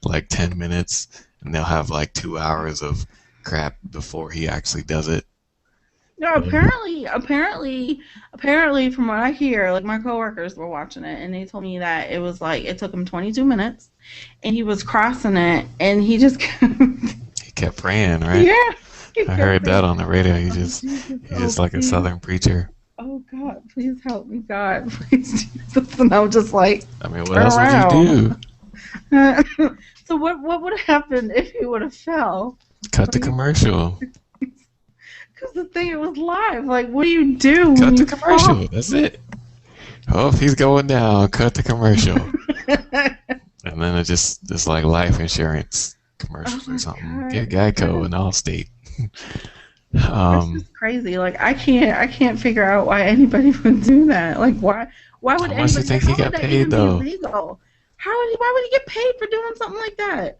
like 10 minutes, and they'll have like 2 hours of crap before he actually does it. No, But apparently, from what I hear, like my coworkers were watching it, and they told me that it was like it took him 22 minutes, and he was crossing it, and he just, he kept praying, right? yeah, he I kept heard that saying, on the radio. "Oh Jesus, He's oh just like a please, southern preacher. oh God, please help me, God, please Jesus," and I'm just like, I mean, what turn else would you around. do? So what would have happened if he would have fell? Cut the Like, commercial. because the thing it was live. Like, what do you do when Cut the you fall? commercial. That's it. Oh, he's going down. Cut the commercial. And then it's like life insurance Oh commercials or my something. Get God. Geico and Allstate. That's um, just crazy. Like I can't figure out why anybody would do that. Like why would how much you anybody think he how would got that paid even be though? legal? Why would he get paid for doing something like that?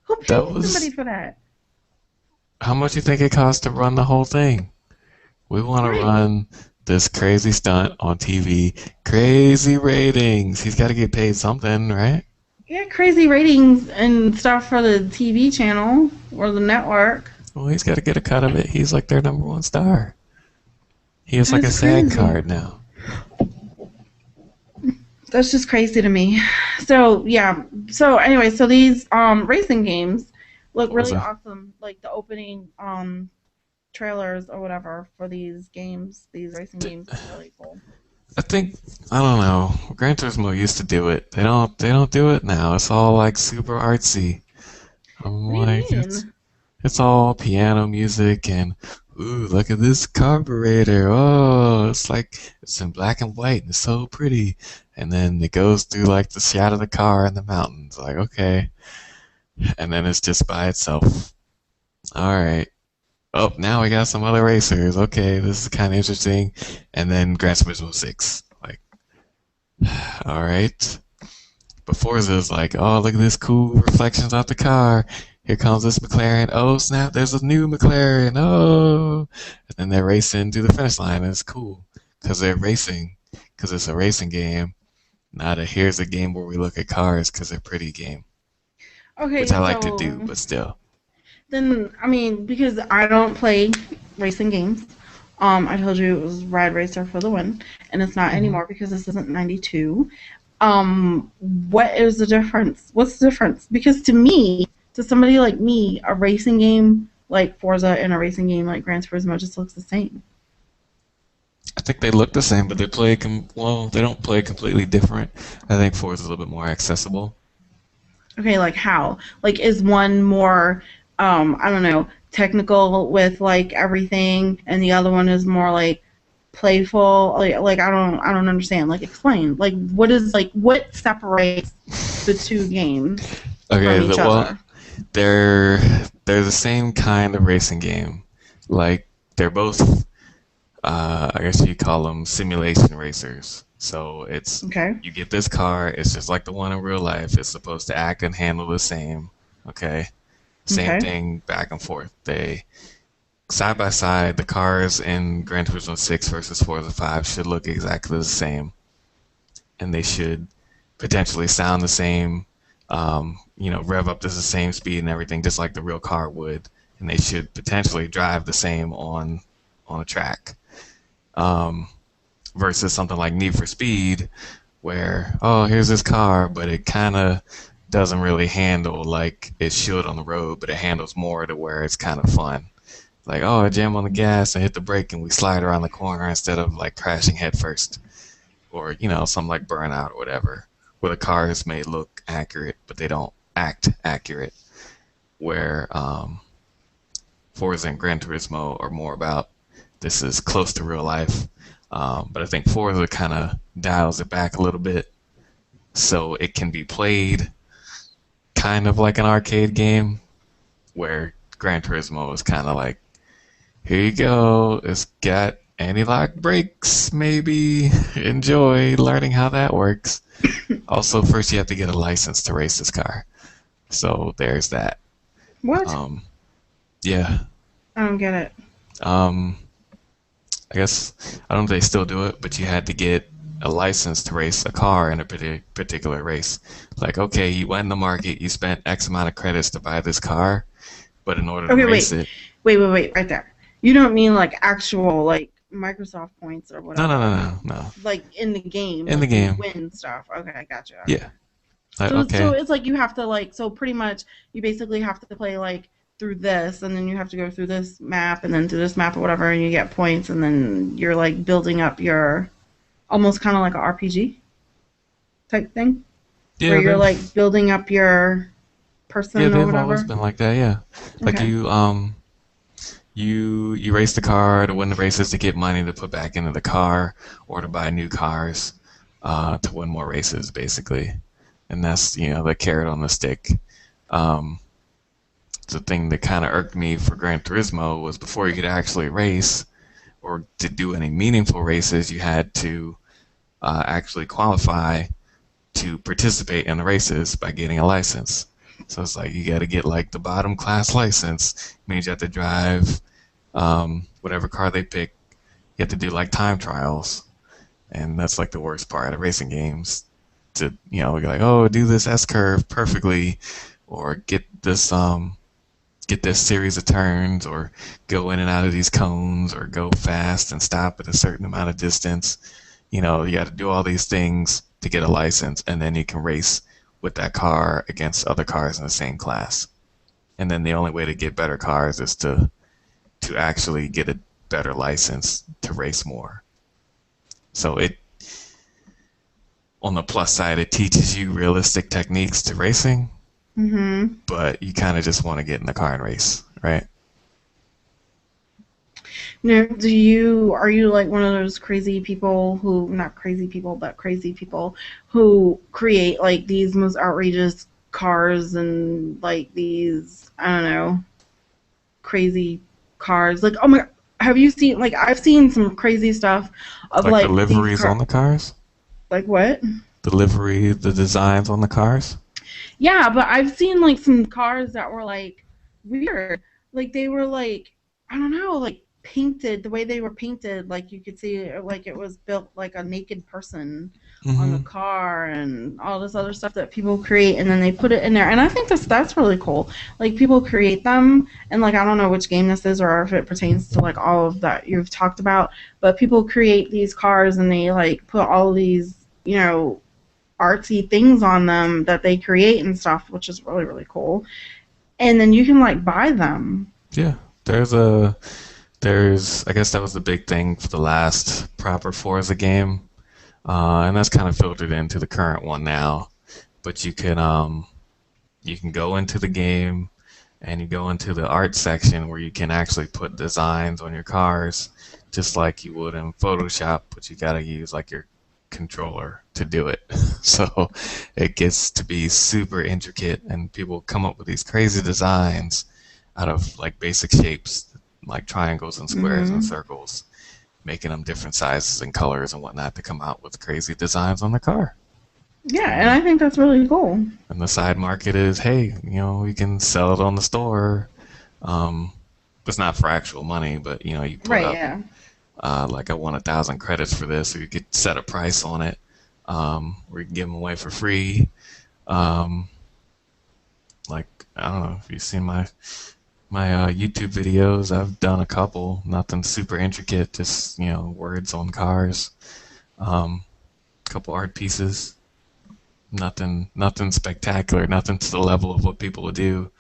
Who That pays somebody was for that? how much you think it cost to run the whole thing? We want to Right. run this crazy stunt on TV. Crazy ratings. He's got to get paid something, right? Yeah, crazy ratings and stuff for the TV channel or the network. Well, he's got to get a cut of it. He's like their number one star. He has like a That's SAG crazy. card now. That's just crazy to me. So yeah. So anyway, so these racing games look really Forza. awesome. Like the opening trailers or whatever for these games, these racing games look really cool. I think I don't know. Gran Turismo used to do it. They don't do it now. It's all like super artsy. I'm What do you like it's mean? it's all piano music and ooh, look at this carburetor. Oh, it's like it's in black and white and it's so pretty. And then it goes through like the shot of the car and the mountains. Like, okay. And then it's just by itself. All right. Oh, now we got some other racers. Okay, this is kind of interesting. And then Gran Turismo 6. Like, all right. Before it was like, oh, look at this cool reflections off the car. Here comes this McLaren. Oh, snap, there's a new McLaren. Oh. And then they're racing to the finish line. And it's cool because they're racing because it's a racing game, not a here's a game where we look at cars because they're pretty game, which Okay, I like to do, so but still. then I mean because I don't play racing games. I told you it was Rad Racer for the win, and it's not Mhm. anymore because this isn't 92. What is the difference? What's the difference? Because to me, to somebody like me, a racing game like Forza in a racing game like Gran Turismo just looks the same. I think they look the same, but they play well. They don't play completely different. I think four is a little bit more accessible. Okay, like how? Like is one more I don't know, technical with like everything and the other one is more like playful? Like I don't understand. Like explain. Like what separates the two games from Okay, each well, other? they're they're the same kind of racing game. Like they're both, I guess you call them simulation racers. So it's Okay. you get this car. It's just like the one in real life. It's supposed to act and handle the same. Okay, same Okay. thing back and forth. They side by side. The cars in Gran Turismo 6 versus Forza 5 should look exactly the same, and they should potentially sound the same. Rev up to the same speed and everything, just like the real car would, and they should potentially drive the same on a track. Um, Versus something like Need for Speed, where here's this car, but it kind of doesn't really handle like it should on the road, but it handles more to where it's kind of fun. Like, I jam on the gas and hit the brake and we slide around the corner instead of like crashing head first. Or, something like Burnout or whatever, where the cars may look accurate, but they don't act accurate. Where Forza and Gran Turismo are more about this is close to real life. But I think Forza kind of dials it back a little bit so it can be played kind of like an arcade game, where Gran Turismo is kind of like, here you go, it's got anti-lock brakes, maybe enjoy learning how that works. Also, first you have to get a license to race this car, so there's that. What? Um, yeah, I don't get it. um, I guess I don't know if they still do it, but you had to get a license to race a car in a particular race. Like, okay, you went in the market, you spent X amount of credits to buy this car, but in order to Okay, race wait. it, Wait, right there. You don't mean like actual like Microsoft points or no, no, whatever. no, no, no, Like in the game, in the like you game, win stuff. Okay, gotcha. yeah, like, So okay, it's like you have to like so pretty much you basically have to play like through this and then you have to go through this map and then through this map or whatever and you get points and then you're like building up your almost kind of like a RPG type thing where yeah, you're like building up your person or they've always whatever. been like that, yeah. Like Okay. you race the car to win the races to get money to put back into the car or to buy new cars to win more races, basically. And that's the carrot on the stick. Um, the thing that kind of irked me for Gran Turismo was before you could actually race or to do any meaningful races, you had to actually qualify to participate in the races by getting a license. So it's like you got to get like the bottom class license. It means you have to drive whatever car they pick. You have to do like time trials, and that's like the worst part of racing games. To be like, do this S curve perfectly, or get this series of turns, or go in and out of these cones, or go fast and stop at a certain amount of distance. You got to do all these things to get a license, and then you can race with that car against other cars in the same class. And then the only way to get better cars is to actually get a better license to race more. So it on the plus side, it teaches you realistic techniques to racing, Mhm. but you kind of just want to get in the car and race, right? Now, do you are you like one of those crazy people who not crazy people but crazy people who create like these most outrageous cars and like these I don't know crazy cars like oh my have you seen like I've seen some crazy stuff of Like the like these liveries on car the cars, like what? the designs on the cars. Yeah, but I've seen like some cars that were like weird. Like they were like I don't know, like painted the way they were painted, like you could see like it was built like a naked person on the Mm-hmm. car and all this other stuff that people create and then they put it in there. And I think that's really cool. Like people create them and like I don't know which game this is or if it pertains to like all of that you've talked about, but people create these cars and they like put all these, artsy things on them that they create and stuff, which is really really cool. And then you can like buy them. Yeah, there's I guess that was the big thing for the last proper Forza game, and that's kind of filtered into the current one now. But you can go into the game and you go into the art section where you can actually put designs on your cars just like you would in Photoshop, but you got to use like your controller to do it. So it gets to be super intricate and people come up with these crazy designs out of like basic shapes like triangles and squares and Hmm. circles, making them different sizes and colors and whatnot to come out with crazy designs on the car. Yeah, and And I think that's really cool. and the side market is, hey, we can sell it on the store. Um, it's not for actual money, but you put Right, up yeah. like I want 1,000 credits for this, or you could set a price on it, or you can give them away for free. Um, like I don't know if you've seen my YouTube videos. I've done a couple, nothing super intricate, just words on cars, couple art pieces. Nothing spectacular, nothing to the level of what people would do.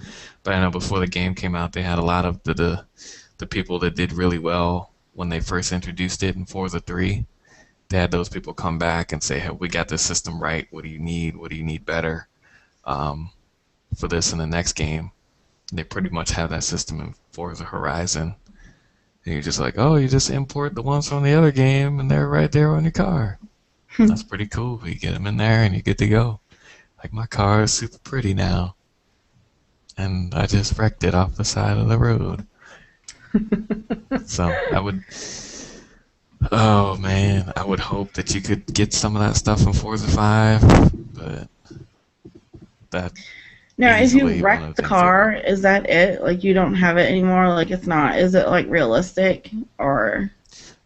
But I know before the game came out, they had a lot of the people that did really well when they first introduced it in Forza 3. They had those people come back and say, "Hey, we got this system right. What do you need? What do you need better um, for this in the next game?" They pretty much have that system in Forza Horizon. And you're just like, "Oh, you just import the ones from the other game, and they're right there on your car." That's pretty cool. You get them in there, and you're good to go. Like my car is super pretty now, and I just wrecked it off the side of the road. So I would, oh man, I would hope that you could get some of that stuff in Forza 5, but that Now, if you easily one wreck of the the things they car, won't. is that it? Like you don't have it anymore? Like it's not? Is it like realistic or?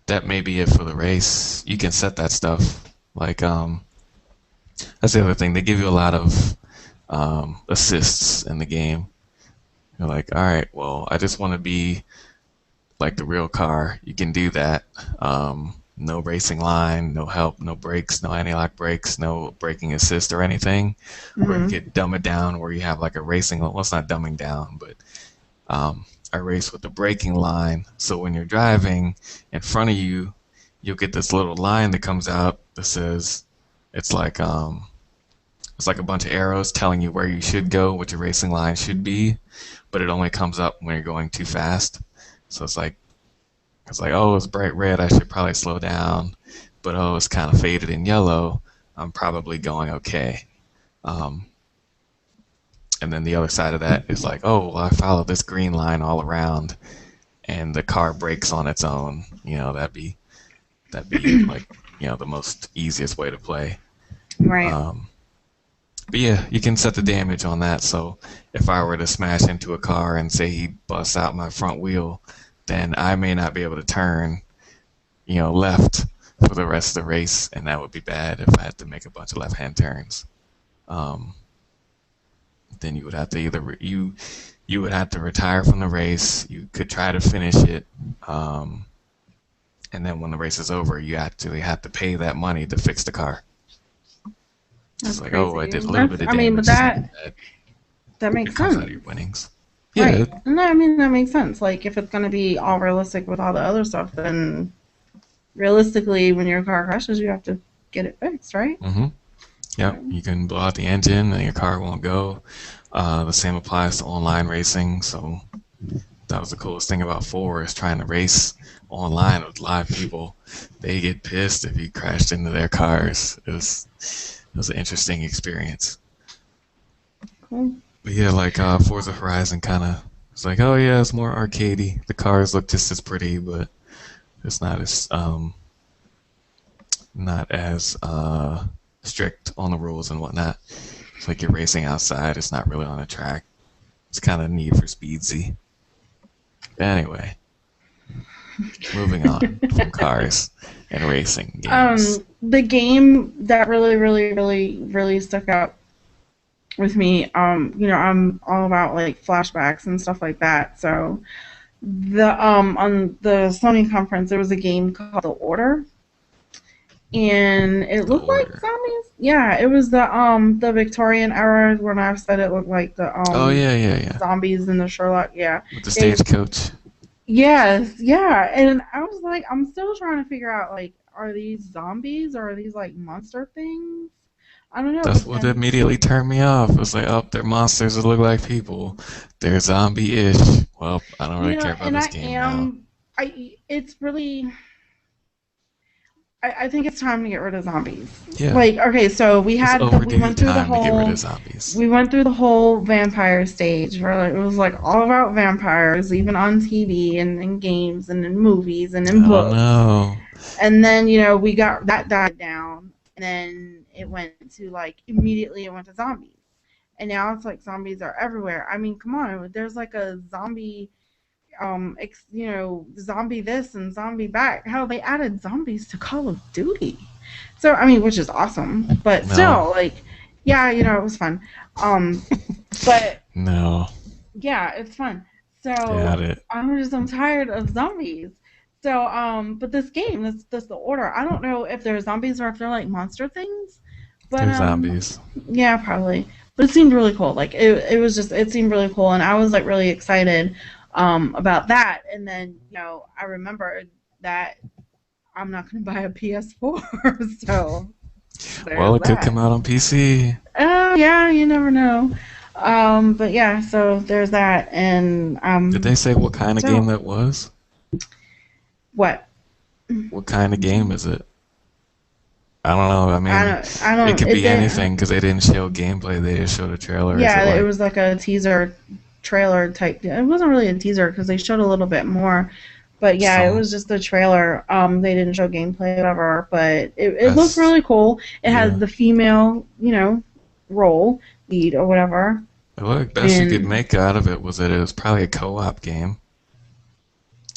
That may be it for the race. You can set that stuff. Like, that's the other thing. They give you a lot of assists in the game. You're like, all right, well, I just want to be like the real car. You can do that. No racing line, no help, no brakes, no anti-lock brakes, no braking assist or anything. Or you Hmm. could dumb it down where you have like a racing. Well, it's not dumbing down, but a race with the braking line. So when you're driving in front of you, you'll get this little line that comes out that says it's like it's like a bunch of arrows telling you where you should go, what your racing line should be, but it only comes up when you're going too fast. So it's like, oh, it's bright red. I should probably slow down. But oh, it's kind of faded in yellow. I'm probably going okay. Um, and then the other side of that is like, oh, well, I followed this green line all around, and the car brakes on its own. That'd be like the most easiest way to play. Right. Um, but yeah, you can set the damage on that. So if I were to smash into a car and say he busts out my front wheel, then I may not be able to turn left for the rest of the race, and that would be bad if I had to make a bunch of left-hand turns. Um, then you would have to you would have to retire from the race. You could try to finish it, um, and then when the race is over, you actually have to pay that money to fix the car. It's That's like, oh, I crazy. did a little That's. bit of I mean, but damage. That that it makes comes out of your sense. winnings. Yeah, Right. No, I mean that makes sense. Like if it's gonna be all realistic with all the other stuff, then realistically, when your car crashes, you have to get it fixed, right? mm-hmm. Yep. You can blow out the engine and your car won't go. The same applies to online racing. So that was the coolest thing about four is trying to race online with live people. They get pissed if you crashed into their cars. It was an interesting experience. Cool. But yeah, like Forza Horizon kind of it's like, oh yeah, it's more arcadey. The cars look just as pretty, but it's not as strict on the rules and whatnot. It's like you're racing outside. It's not really on a track. It's kind of Need for Speedsy. Anyway, moving on from cars and racing games. The game that really, really, really, really stuck out with me, I'm all about like flashbacks and stuff like that. So the on the Sony conference, there was a game called The Order, and it The looked like order. zombies. Yeah, it was the Victorian era when I said it looked like the Oh yeah, yeah, yeah. zombies in the Sherlock. Yeah, With the they stagecoach. yes, yeah, and I was like, I'm still trying to figure out like, are these zombies or are these like monster things? I don't know, That's but what then immediately turned me off. It was like, oh, they're monsters that look like people. They're zombie-ish. Well, I don't really care about and this I game now. am, it's really, I think it's time to get rid of zombies. Yeah, Like, okay, so it's we overdue went through the time to get rid whole of zombies. vampire stage where like, it was like all about vampires, even on TV and in games and in movies and in I don't books. know. And then, we got that died down. And then it went to like immediately it went to zombies. And now it's like zombies are everywhere. I mean, come on, there's like a zombie zombie this and zombie back. Hell, they added zombies to Call of Duty. So I mean, which is awesome, but No, still, like, yeah, it was fun. But no. yeah, it's fun. Got So it. I'm tired of zombies. So but this game, this the order. I don't know if they're zombies or if they're like monster things, but They're zombies. yeah, probably. But it seemed really cool. Like it seemed really cool, and I was like really excited about that. And then I remembered that I'm not going to buy a PS4, so Well, there's it could that. come out on PC. Oh yeah, you never know. But yeah, so there's that, and Did they say what kind of game so that was? what? What kind of game is it? I don't know. I mean, I it don't. could It be did. anything because they didn't show gameplay. They just showed a trailer. Is it Yeah, it like was like a teaser trailer type. It wasn't really a teaser because they showed a little bit more. But yeah, it some was just a trailer. They didn't show gameplay, whatever. But it looked best? really cool. It has Yeah. the female, role lead or whatever. The like best you could And make out of it was that it was probably a co-op game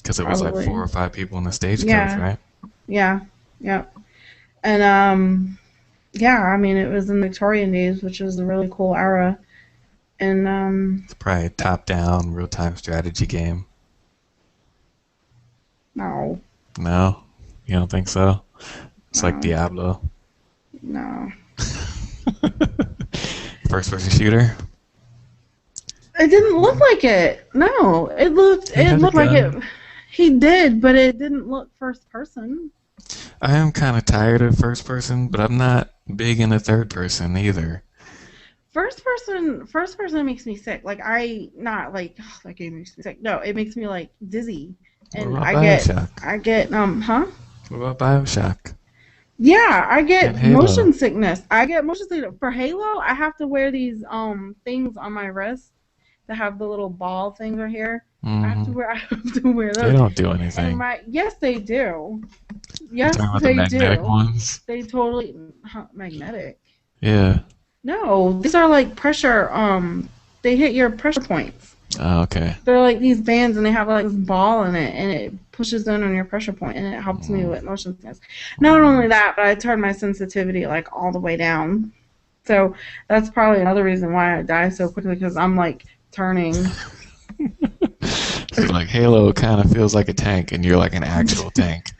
because it was like four probably, or five people in the stagecoach, yeah, right? yeah, yeah. And yeah. I mean, it was in the Victorian days, which was a really cool era. And It's probably a top-down real-time strategy game. no, No, you don't think so? It's like no, Diablo. no. First-person shooter. It didn't look like it. No, He it had a looked like it. gun. He did, but it didn't look first person. I am kind of tired of first person, but I'm not big into third person either. First person makes me sick. Like I not like that game makes me sick. No, it makes me like dizzy, What and about Bioshock? I get huh? What about Bioshock? Yeah, I And get motion Halo? sickness. I get motion sickness for Halo. I have to wear these things on my wrist that have the little ball things right here. Mm-hmm. I have to wear They those. don't do And anything. my yes, they do. You Yes, talking about the they magnetic do. ones? They totally magnetic. Yeah. No, these are like pressure. They hit your pressure points. Oh, okay. They're like these bands, and they have like this ball in it, and it pushes down on your pressure point, and it helps me Mm, with motion sickness. Not only that, but I turned my sensitivity like all the way down. So that's probably another reason why I die so quickly because I'm like turning. so like Halo kind of feels like a tank, and you're like an actual tank.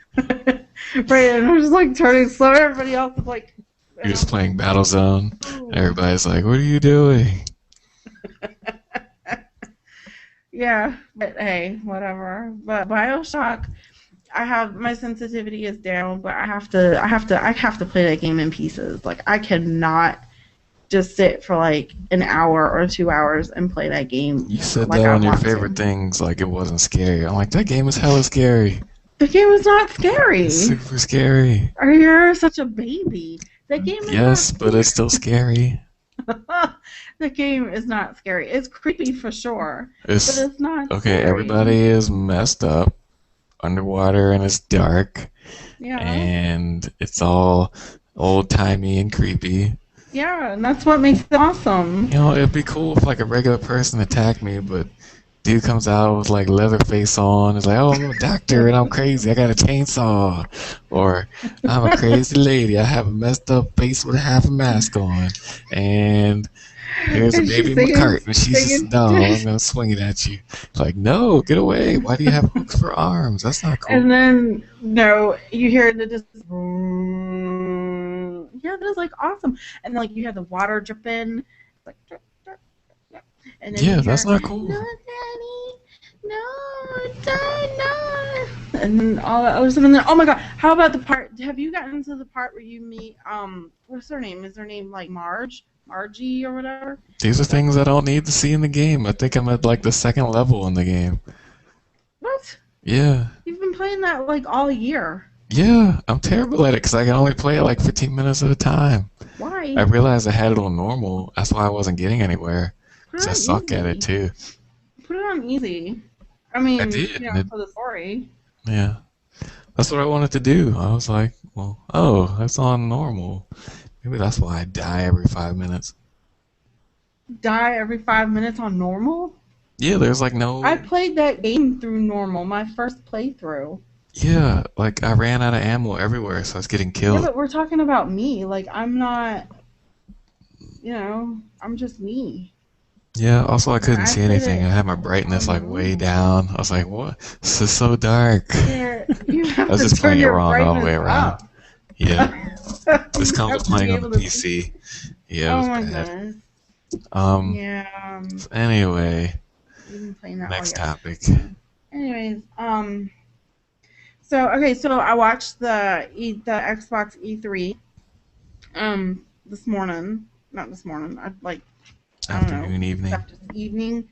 Right, and I'm just like turning slow. Everybody else is like, You're and just I'm like, playing Battlezone. ooh. Everybody's like, "What are you doing?" Yeah, but hey, whatever. But Bioshock, I have my sensitivity is down, but I have to play that game in pieces. Like I cannot just sit for like an hour or 2 hours and play that game You said like that I on your want favorite to. things, like it wasn't scary. I'm like, that game is hella scary. The game is not It's scary. super scary. Or you're such a baby. The game is not Yes, but it's still scary. scary. The game is not scary. It's creepy for sure, but It's it's not okay. scary. Everybody is messed up underwater, and it's dark, Yeah. and it's all old timey and creepy. Yeah, and that's what makes it awesome. You know, it'd be cool if like a regular person attacked me, but dude comes out with like leather face on. It's like, oh, I'm a doctor and I'm crazy. I got a chainsaw, or I'm a crazy lady. I have a messed up face with half a mask on, and here's a And baby she's in my singing, cart, and she's just singing. no. I'm gonna swing it at you. It's like, no, get away. Why do you have hooks for arms? That's not And cool. then no, you hear the just yeah, that is like awesome. And like you have the water dripping, like drip, drip, drip. And then you Yeah, that's hear, not no, cool. daddy, no, daddy, no. And then all that other stuff. And then, oh my god, how about the part? Have you gotten to the part where you meet, what's her name? Is her name like Margie or whatever? These are Like, things I don't need to see in the game. I think I'm at like the second level in the game. what? Yeah. You've been playing that like all year. Yeah, I'm terrible at it because I can only play it like 15 minutes at a time. I Why? realized I had it on normal. That's why I wasn't getting anywhere. Put Because I it on suck at it easy. too. Put it on easy. I I mean, did. And it, for the story. yeah, that's what I wanted to do. I was like, well, oh, that's on normal. Maybe that's why I die every 5 minutes. Die every 5 minutes on normal? Yeah, there's like I no. played that game through normal, my first playthrough. Yeah, like I ran out of ammo everywhere, so I was getting Yeah, killed. but we're talking about me. Like, I'm not, I'm just me. Yeah, also I couldn't I see played anything. it I had my brightness on like way normal. down. I was like, what? This is so dark. Yeah, you I have was to just playing turn it your wrong all the brightness way around. up. Yeah. This You comes with have to playing be on the able to see. PC. Yeah, it Oh was my bad. goodness. Um, Yeah, so anyway, you've been playing that all next year. topic. Anyways, so okay, so I watched the Xbox E3 this morning. Not this morning. I don't know, Afternoon, evening. this evening,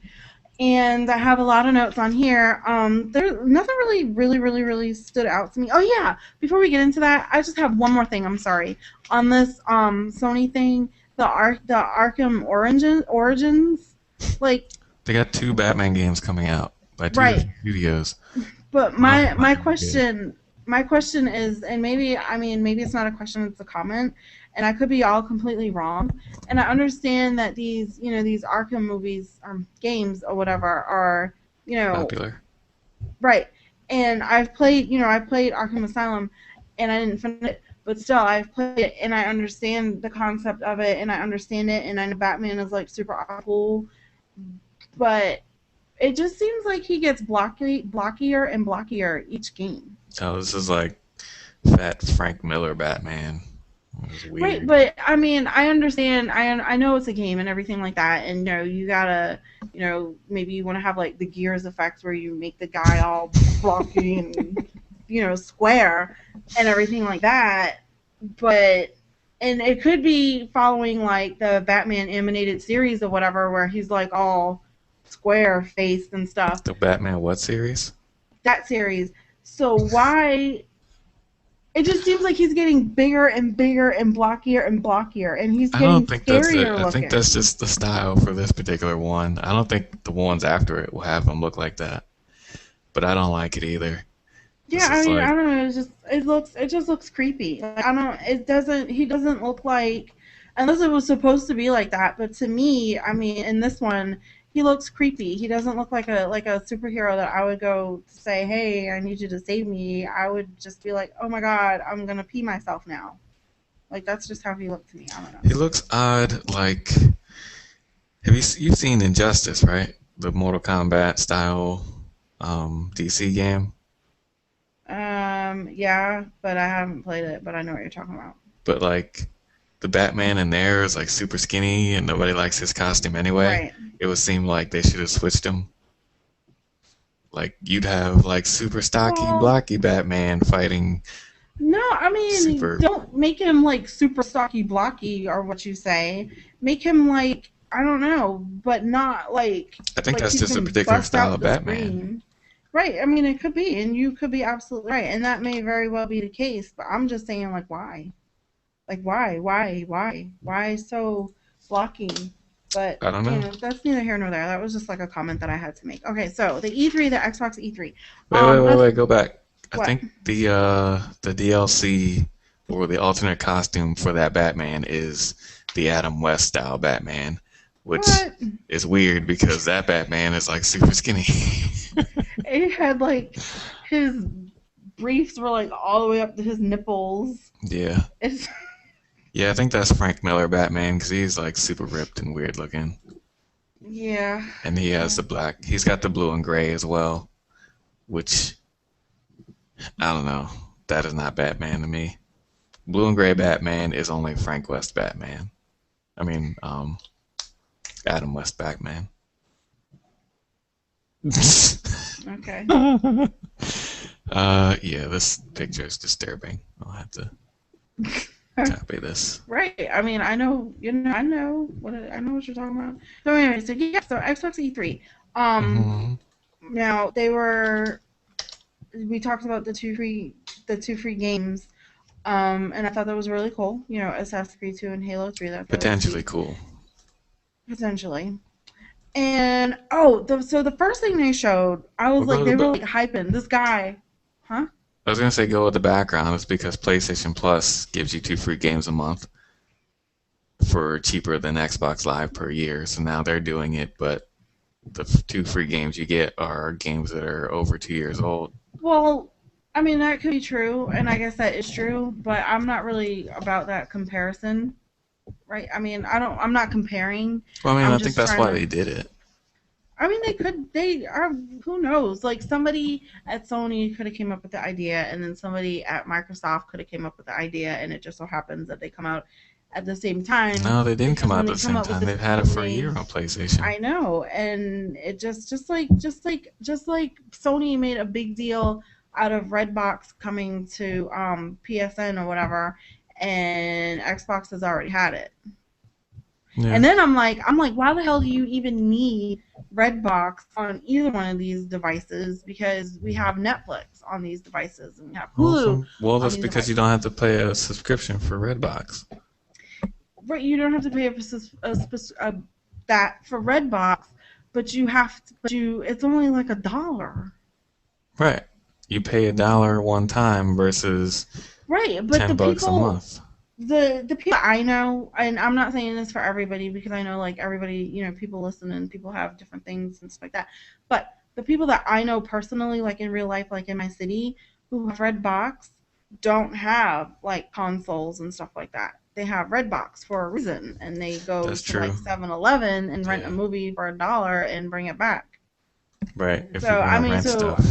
and I have a lot of notes on here. There nothing really stood out to me. Oh yeah, before we get into that, I just have one more thing. I'm sorry on this Sony thing, the Arkham Origins, like They got two Batman games coming out by two right. different studios. But One of them my might my be good. question my question is, and maybe I mean maybe it's not a question, it's a comment, and I could be all completely wrong. And I understand that these Arkham movies or games or whatever are you know Popular. right. And I played Arkham Asylum, and I didn't finish it, but still I've played it and I understand the concept of it and I understand it and I know Batman is like super cool, but it just seems like he gets blockier and blockier each game. Oh, this is like Fat Frank Miller Batman. It was Right, weird. but I mean, I understand. I know it's a game and everything like that, and you gotta, maybe you want to have like the Gears effects where you make the guy all blocky and square and everything like that. But and it could be following like the Batman animated series or whatever, where he's like all square faced and stuff. The Batman what series? That series. So why it just seems like he's getting bigger and bigger and blockier, and he's I don't getting think that's it. scarier I think looking. that's just the style for this particular one. I don't think the ones after it will have him look like that. But I don't like it either. Yeah, This I is mean, like I don't know. It just looks creepy. Like, I don't. It doesn't. He doesn't look like unless it was supposed to be like that. But to me, I mean, in this one, he looks creepy. He doesn't look like a superhero that I would go to say, "Hey, I need you to save me." I would just be like, "Oh my god, I'm gonna pee myself now." Like that's just how he looked to me. I don't know. he looks odd. Like have you've seen Injustice, right? The Mortal Kombat style DC game. Yeah, but I haven't played it, but I know what you're talking about. But like the Batman in there is like super skinny and nobody likes his costume anyway. Right. It would seem like they should have switched him. Like you'd have like super stocky, Well, blocky Batman fighting no, I mean, super. don't make him like super stocky blocky or what you say. Make him like I don't know, but not I think like that's he just a can particular bust style out of the Batman. screen. Right. I mean, it could be, and you could be absolutely right, and that may very well be the case. But I'm just saying, like, why? Like, why so blocky? But I don't know. that's neither here nor there. That was just like a comment that I had to make. Okay, so the E3, the Xbox E3. Let's Wait, go back. I what? think the DLC or the alternate costume for that Batman is the Adam West style Batman, which What? is weird because that Batman is like super skinny. It had like his briefs were like all the way up to his nipples. Yeah. It's Yeah, I think that's Frank Miller Batman because he's like super ripped and weird looking. yeah. And he has the black, he's got the blue and gray as well, which I don't know. That is not Batman to me. Blue and gray Batman is only Frank West Batman. I mean, Adam West Batman. Okay. Yeah, this picture is disturbing. I'll have to copy this. Right. I mean, I know, I know what you're talking about. So anyway, so yeah, so Xbox E3. Um, Hmm. Now we talked about the two free games. And I thought that was really cool. Assassin's Creed 2 and Halo 3. That's really Potentially sweet, cool. potentially. And so the first thing they showed, I was We'll go like, to they the. were like hyping this guy, huh? I was gonna say go with the background. It's because PlayStation Plus gives you two free games a month for cheaper than Xbox Live per year. So now they're doing it, but the two free games you get are games that are over 2 years old. Well, I mean that could be true, and I guess that is true, but I'm not really about that comparison, right? I mean, I'm not comparing. Well, I mean, I'm I think just that's trying why to. they did it. I mean, they are. Who knows? Like somebody at Sony could have came up with the idea, and then somebody at Microsoft could have came up with the idea, and it just so happens that they come out at the same time No, they didn't come because out when at they the come same up with time. this, They've had it when for a year they on PlayStation. I know, and it just like Sony made a big deal out of Redbox coming to PSN or whatever, and Xbox has already had it. Yeah, And then I'm like, why the hell do you even need Redbox on either one of these devices? Because we have Netflix on these devices and we have Hulu well, on that's these because you don't devices. have to pay a subscription for Redbox. Right, you don't have to pay that for Redbox, but it's only like $1. Right. You pay $1 one time versus Right, but the $10 a people month. the people I know, and I'm not saying this for everybody because I know like everybody, people listen and people have different things and stuff like that. But the people that I know personally, like in real life, like in my city, who have Redbox, don't have like consoles and stuff like that. They have Redbox for a reason, and they go That's to true. like 7-Eleven and rent a Yeah. movie for $1 and bring it back. Right. If you're So I gonna mean, rent so stuff.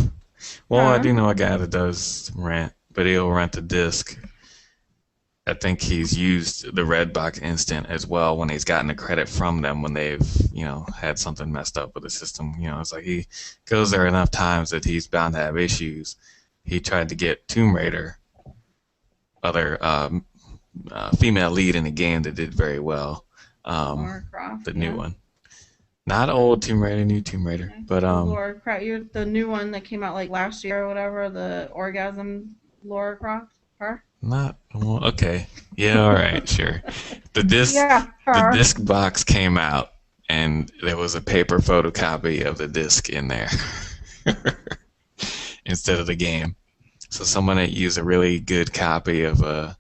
Well, I huh? do know a guy that does rent, but he'll rent a disc. I think he's used the Redbox Instant as well when he's gotten the credit from them when they've, had something messed up with the system. It's like he goes there enough times that he's bound to have issues. He tried to get Tomb Raider, other female lead in the game that did very well. Um, Laura Croft, the new yeah. one, not old Tomb Raider, new Tomb Raider, Okay. but Laura Croft, you're the new one that came out like last year or whatever. The orgasm Laura Croft, her. not well, okay. Yeah, all right, sure. The disc, Yeah, the her. disc box came out, and there was a paper photocopy of the disc in there instead of the game. So someone had used a really good copy of a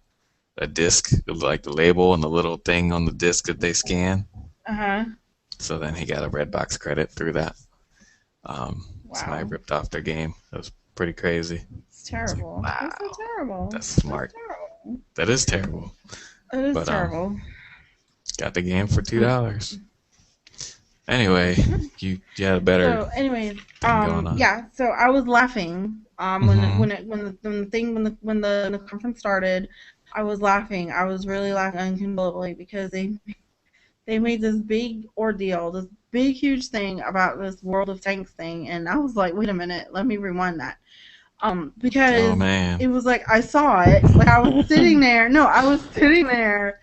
disc, like the label and the little thing on the disc that they scan. Uh huh. So then he got a Redbox credit through that. Somebody Wow, ripped off their game. That was pretty crazy. it's It's like, terrible. That's so wow, terrible. that's That's smart. terrible. That is terrible. It is But terrible. got the game for Um, $2. Anyway, you had a better So, anyways, thing going on. yeah. So I was laughing when Mm-hmm. the conference started. I was laughing. I was really laughing uncontrollably because they made this big ordeal, this big huge thing about this World of Tanks thing, and I was like, wait a minute, let me rewind that. Oh Because man. it was like I saw it, like I was sitting there. No, I was sitting there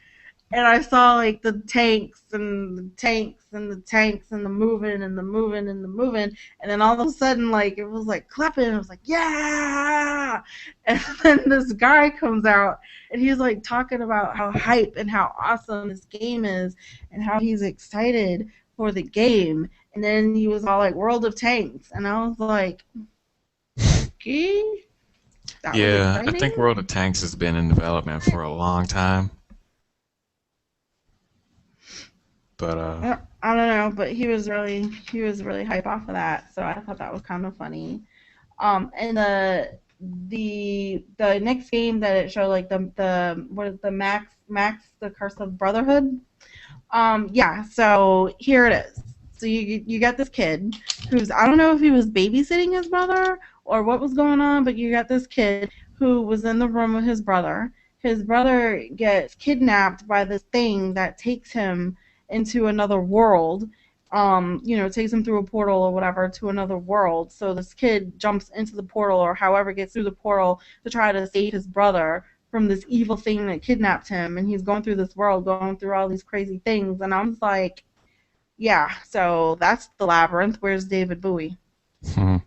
and I saw like the tanks and the tanks and the tanks and the moving and the moving and the moving, and then all of a sudden, like it was like clapping. And it was like yeah, and then this guy comes out and he's like talking about how hype and how awesome this game is and how he's excited for the game. And then he was all like World of Tanks, and I was like, okay, that was Yeah, I think exciting. World of Tanks has been in development for a long time, but I don't know, but he was really hype off of that, so I thought that was kind of funny. And the next game that it showed, like the what is the Max the Curse of Brotherhood. Yeah, so here it is. So you got this kid who's, I don't know if he was babysitting his brother or what was going on, but you got this kid who was in the room with his brother. his brother gets kidnapped by this thing that takes him into another world. Takes him through a portal or whatever to another world. So this kid jumps into the portal or however gets through the portal to try to save his brother from this evil thing that kidnapped him. And he's going through this world, going through all these crazy things. And I'm just like, yeah, so that's the labyrinth. Where's David Bowie? Hmm.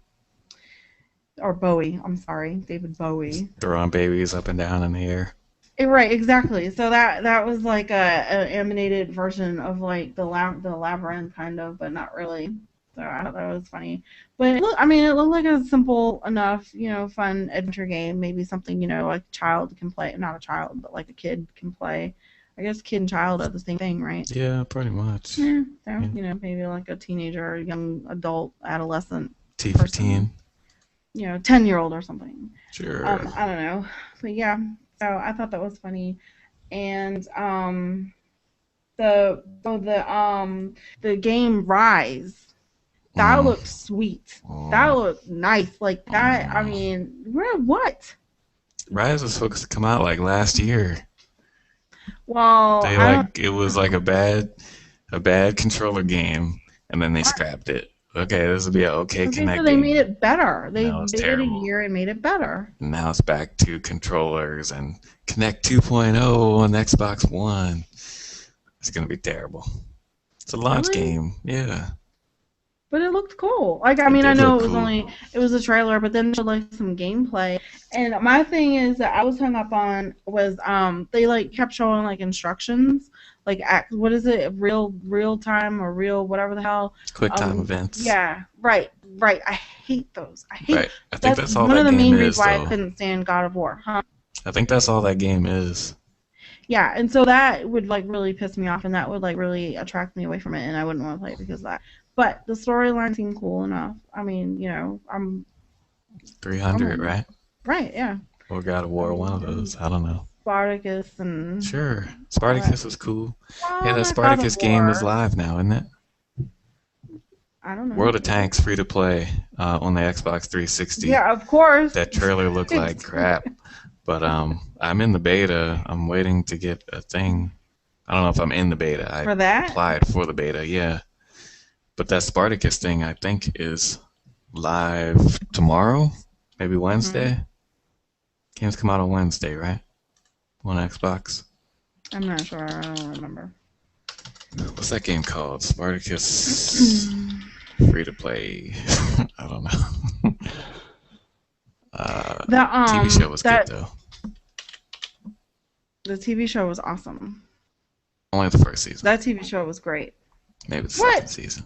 Or Bowie, I'm sorry, David Bowie. Throwing babies up and down in the air. Right, exactly. So that was like an animated version of like the labyrinth kind of, but not really. So I thought that was funny. But it looked like a simple enough, fun adventure game. Maybe something like a child can play. Not a child, but like a kid can play. I guess kid and child are the same thing, right? Yeah, pretty much. Yeah. So Yeah. maybe like a teenager, young adult, adolescent T for person. teen. 10-year-old or something. Sure. I don't know, but yeah. So I thought that was funny, and the game Rise, that Mm. looked sweet. That Mm. looked nice. Like that. I Mm. mean, what? Rise was supposed to come out like last year. Well, They I don't. like it was like a bad controller game, and then they scrapped it. Okay, this will be an okay Okay, so Connect they made game. it better. They Now it's waited a terrible. year and made it better. Now it's back to controllers and Connect 2.0 on Xbox One. It's gonna be terrible. It's a launch Really? game. Yeah, But it looked cool. Like, I it mean, I did know look cool. it was a trailer, but then they showed like some gameplay. And my thing is that I was hung up on was they like kept showing like instructions, like what is it, real time or real whatever the hell. Quick time events. Yeah, right, right. I hate those. I hate Right. I think that's that's all one of that the game main reasons is, why I though. couldn't stand God of War. Huh? I think that's all that game is. Yeah, and so that would like really piss me off, and that would like really attract me away from it, and I wouldn't want to play it because of that. But the storyline seemed cool enough. I mean, I'm 300, right? right, yeah. Or God of I War, one mean, of and those. I don't know. Spartacus and Sure. all that. Spartacus was cool. Yeah, Well, that not God of Spartacus game is War. live now, isn't it? I don't know. World of Is it? Tanks free to play on the Xbox 360. Yeah, of course. That trailer looked like It's crap. But I'm in the beta. I'm waiting to get a thing. I don't know if I'm in the beta. I for that. applied for the beta, yeah. But that Spartacus thing, I think, is live tomorrow, maybe Hmm. Wednesday. Games come out on Wednesday, right? On Xbox. I'm not sure. I don't remember. What's that game called? Spartacus free to play. I don't know. uh, the TV show was good that though. the TV show was awesome. Only the first season. That TV show was great. Maybe the second What? season.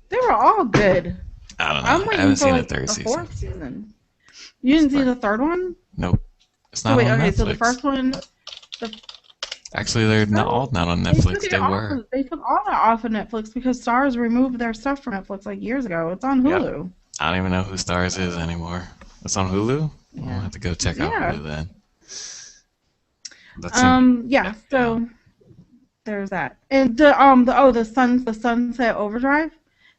They were all good. I don't I'm know. I waiting haven't for seen the like third the season. fourth season. You didn't see Spart. the third one? Nope. It's So not wait, on okay. So the Netflix. first one, the Actually, they're not no, all not on they took Netflix. it They off. were. They took all that off of Netflix because Stars removed their stuff from Netflix like years ago. It's on Yep. Hulu. I don't even know who Stars is anymore. It's on Hulu? I'll Yeah. have to go check out Yeah. Hulu then. That seemed. Yeah. Yeah. So there's that. And the Sunset Overdrive,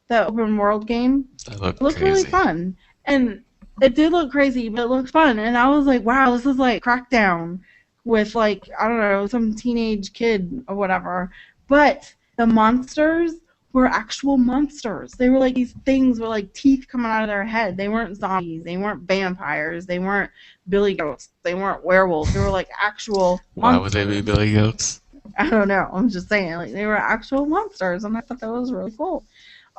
the open world game, That looked looked really crazy. fun. And it did look crazy, but it looked fun. And I was like, wow, this is like Crackdown with like, I don't know, some teenage kid or whatever. But the monsters were actual monsters. They were like these things with like teeth coming out of their head. They weren't zombies. They weren't vampires. They weren't billy goats. They weren't werewolves. They were like actual Why would they be monsters. Billy Goats? I don't know. I'm just saying, like they were actual monsters, and I thought that was really cool.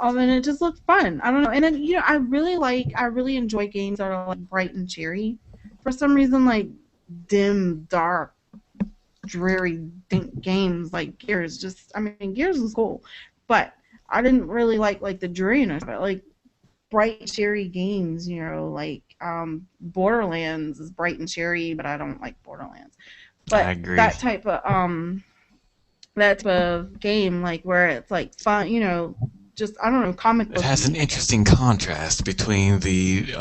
And it just looked fun. I don't know. And then I really enjoy games that are like bright and cheery. For some reason, like dim, dark, dreary games like Gears. I mean, Gears was cool, but I didn't really like the dreariness of it. Like bright, cheery games, like Borderlands is bright and cheery, but I don't like Borderlands. I But agree. that type of game, like where it's like fun, just I don't know, comic It has an booky. interesting contrast between the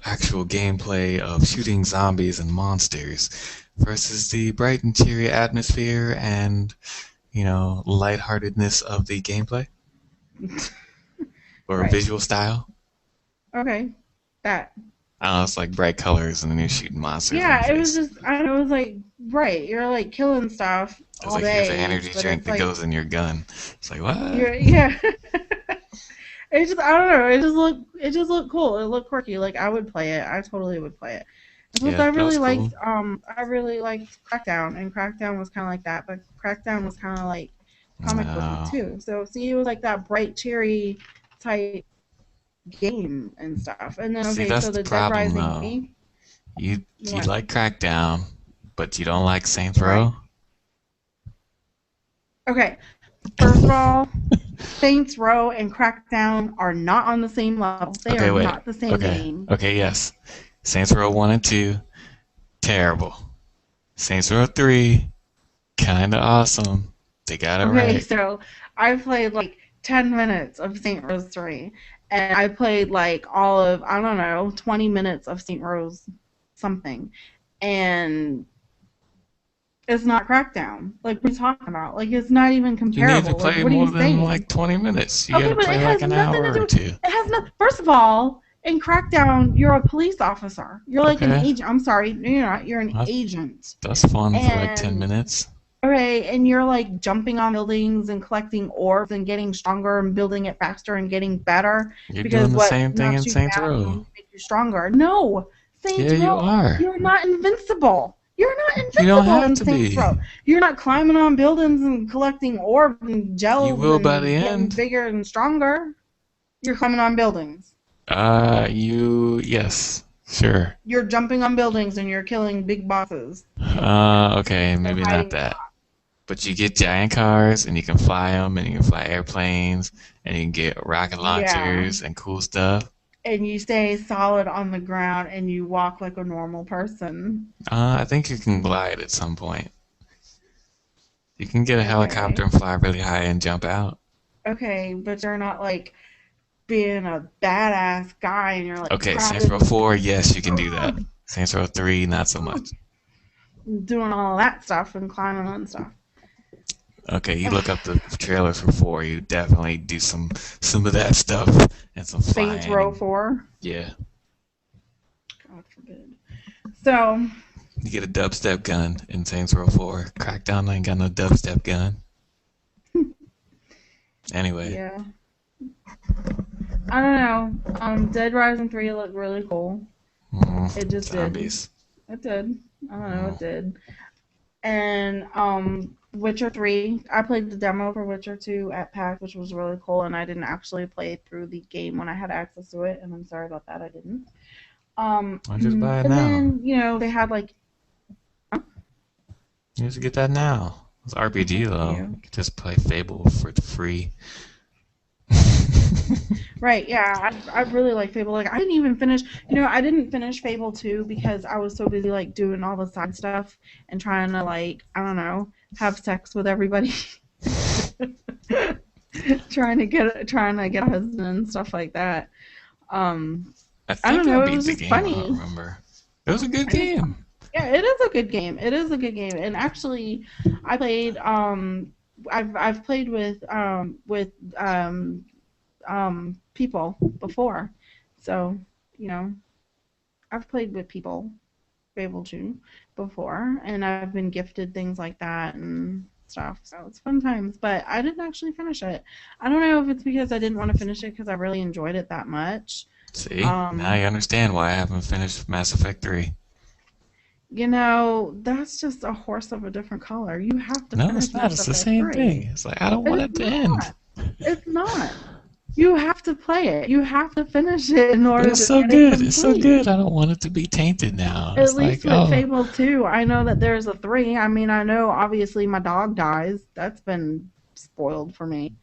actual gameplay of shooting zombies and monsters versus the bright and cheery atmosphere and, lightheartedness of the gameplay or Right. visual style. Okay. That. I don't know, it's like bright colors and then you're shooting monsters in the Yeah, it was face. just I don't know, it was like right, you're like killing stuff It's all like here's an day, energy but drink it's that like goes in your gun. It's like what? you're yeah. It just I don't know, it just looked cool. It looked quirky. Like I would play it. I totally would play it. And plus Yeah, that was cool. I really liked Crackdown, and Crackdown was kinda like that, but Crackdown was kinda like comic booky No. too. So see it was like that bright cheery type game and stuff. And then See, okay, that's so the the Dead problem Rising though. game You what? like Crackdown, but you don't like Saints Right. Row? Okay. First of all, Saints Row and Crackdown are not on the same level. They are Okay, wait. not the same Okay. game. Okay, yes. Saints Row 1 and 2, terrible. Saints Row 3, kinda awesome. They got it Okay, right. so I played like 10 minutes of St. Rose 3, and I played like all of, I don't know, 20 minutes of St. Rose something. And it's not Crackdown. Like, what are you talking about? Like, it's not even You need to comparable. Like, play what are more you than saying? like 20 minutes. You Okay, gotta but play it like has an nothing hour to or do. two. It has no. First of all, in Crackdown, you're a police officer. You're like an Okay. agent. I'm sorry, no, you're not. You're an Well, agent, that's fun for like 10 and minutes. okay, and you're like jumping on buildings and collecting orbs and getting stronger and building it faster and getting better You're doing because the what same thing in knocks you Saints down is going Row. to make you stronger. No, Yeah, Saints you Row, are. you're not invincible. You're not You don't invincible have in to Saints be. Row. You're not climbing on buildings and collecting orbs and You gels will by the and getting end. bigger and stronger. You're climbing on buildings. Yes, sure. You're jumping on buildings and you're killing big bosses. Okay, You're maybe not hiding in that. rocks. But you get giant cars and you can fly them and you can fly airplanes and you can get rocket Yeah. launchers and cool stuff. And you stay solid on the ground and you walk like a normal person. I think you can glide at some point. You can get a helicopter Okay. and fly really high and jump out. Okay, but you're not like being a badass guy and you're like Okay, Saints Row grabbing 4, yes, you can do that. Saints Row 3, not so much. doing all that stuff and climbing on stuff. Okay, you look up the trailers for 4, you definitely do some of that stuff and some Saints flying Row and 4. yeah. God forbid. So, You get a dubstep gun in Saints Row 4. Crackdown ain't got no dubstep gun. Anyway, yeah. I don't know. Dead Rising 3 looked really cool. It just did. zombies. It did. I don't know, it Mm, did. And Witcher 3, I played the demo for Witcher 2 at PAX, which was really cool, and I didn't actually play through the game when I had access to it, and I'm sorry about that, I didn't. I'll just buy it And now. then, they had like, You just get that now. It's RPG thank though. you. You can just play Fable for free. Right, yeah, I really like Fable. Like, I didn't even finish, I didn't finish Fable 2 because I was so busy, like, doing all the side stuff and trying to, like, I don't know, have sex with everybody. trying to get a husband and stuff like that. Um, I I don't think I know. It beat was the just game. I don't funny. remember. It was a good It was fun. game. Yeah, it is a good game. It is a good game. And actually, I played. I've played with people before, so you know I've played with people able to before, and I've been gifted things like that and stuff. So it's fun times. But I didn't actually finish it. I don't know if it's because I didn't want to finish it because I really enjoyed it that much. See, now Um, you understand why I haven't finished Mass Effect 3. That's just a horse of a different color. You have to No, it's finish not. Mass It's the Effect same thing. 3. It's like I don't It want is it to end. not. It's not. You have to play it. You have to finish it in But order it's to so get it good. It's so complete. good. I don't want it to be tainted now. At It's like, least with oh, Fable 2, I know that there's a 3. I mean, I know obviously my dog dies. That's been spoiled for me.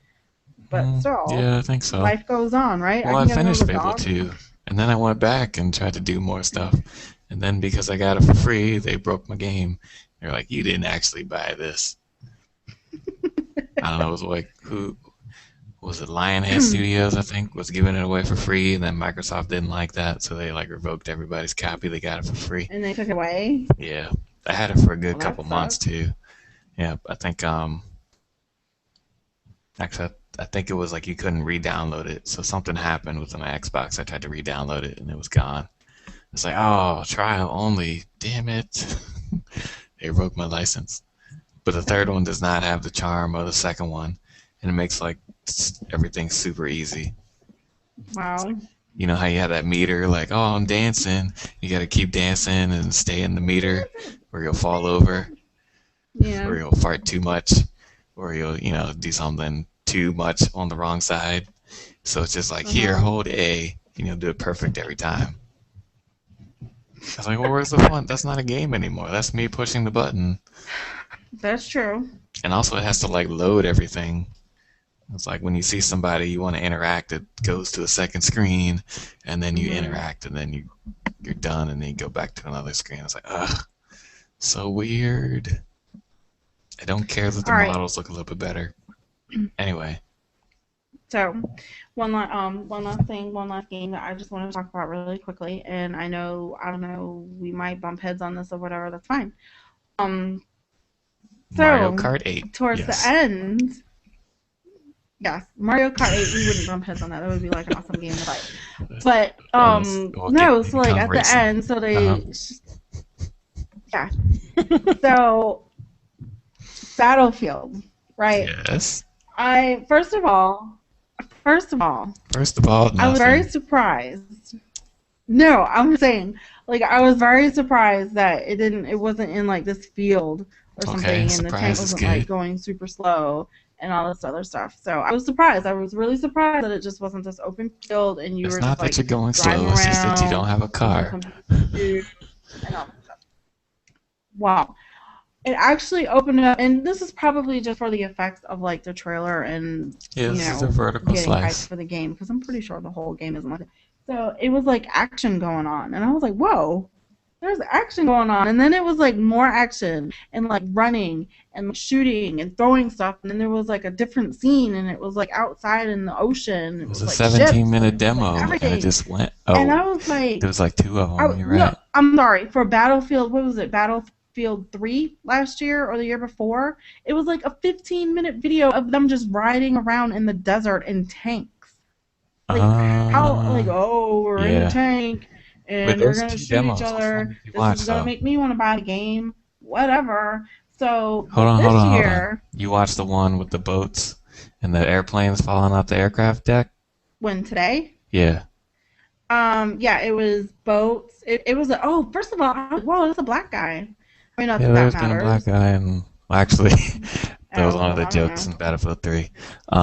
But still, yeah, I think so. life goes on, right? Well, I I can get finished another Fable dog. 2, and then I went back and tried to do more stuff. And then because I got it for free, they broke my game. They're like, you didn't actually buy this. I don't know. It was like, who was it? Lionhead Studios, I think, was giving it away for free. And then Microsoft didn't like that. So they like revoked everybody's copy. They got it for free. And they took it away. Yeah. I had it for a good Well, couple that months sucks. too. Yeah. I think, actually, I think it was like you couldn't re-download it. So something happened with my Xbox. I tried to re-download it and it was gone. It's like, oh, trial only. Damn it. They revoked my license. But the third one does not have the charm of the second one, and it makes like everything super easy. It's like, Wow. you know how you have that meter, like, oh, I'm dancing. You got to keep dancing and stay in the meter, or you'll fall over, Yeah. or you'll fart too much, or you'll, do something too much on the wrong side. So it's just like, Uh here, huh. hold A, do it perfect every time. I was like, well, where's the fun? That's not a game anymore. That's me pushing the button. That's true. And also, it has to like load everything. It's like when you see somebody you want to interact, it goes to a second screen, and then you Hmm. interact, and then you're done, and then you go back to another screen. It's like, ugh, so weird. I don't care that the All right. models look a little bit better. Anyway, So, one last thing, one last game that I just want to talk about really quickly, and I don't know, we might bump heads on this or whatever. That's fine. Um, Mario so Kart 8, towards the yes. end, yes, Mario Kart 8, we wouldn't bump heads on that. That would be like an awesome game to play. But We'll get no, so like Digicom at the racing. end, so Uh huh. they, yeah, so Battlefield, right? Yes. I first of all, First of all, I was very nothing. surprised. No, I'm saying, like, I was very surprised that it wasn't in like this field or Okay, something, and the tank surprise is wasn't like good. going super slow and all this other stuff. So I was surprised. I was really surprised that it just wasn't this open field and you It's were just not that like you're going driving slow, it's just that you don't around have a with some car. computers and all that stuff. Wow. It actually opened up, and this is probably just for the effects of like the trailer and Yeah, you this is a know vertical getting hyped slice. for the game because I'm pretty sure the whole game isn't like it. So it was like action going on, and I was like, whoa, there's action going on, and then it was like more action and like running and like, shooting and throwing stuff, and then there was like a different scene, and it was like outside in the ocean. It It was was a like 17-minute ships and like demo, and it everything, just went. and Oh, I was like, there was like two of them. You're no, right. I'm sorry for Battlefield. What was it? Battlefield 3 last year or the year before? It was like a 15-minute video of them just riding around in the desert in tanks. Like how like Uh, oh, we're in the yeah. tank With and we're those going to two shoot each demos, which one other. did you This watch is going to though? make me want to buy the game. Whatever. So, Hold but on, hold this on, hold on. year, You watched the one with the boats and the airplanes falling off the aircraft deck? when today, Yeah. yeah, it was boats. It was oh, first of all, I was like, whoa, it's a black guy. I mean, not Yeah, that that there's been a black matters. guy, and well, actually, that was Oh one of well, the I don't jokes know. in Battlefield 3.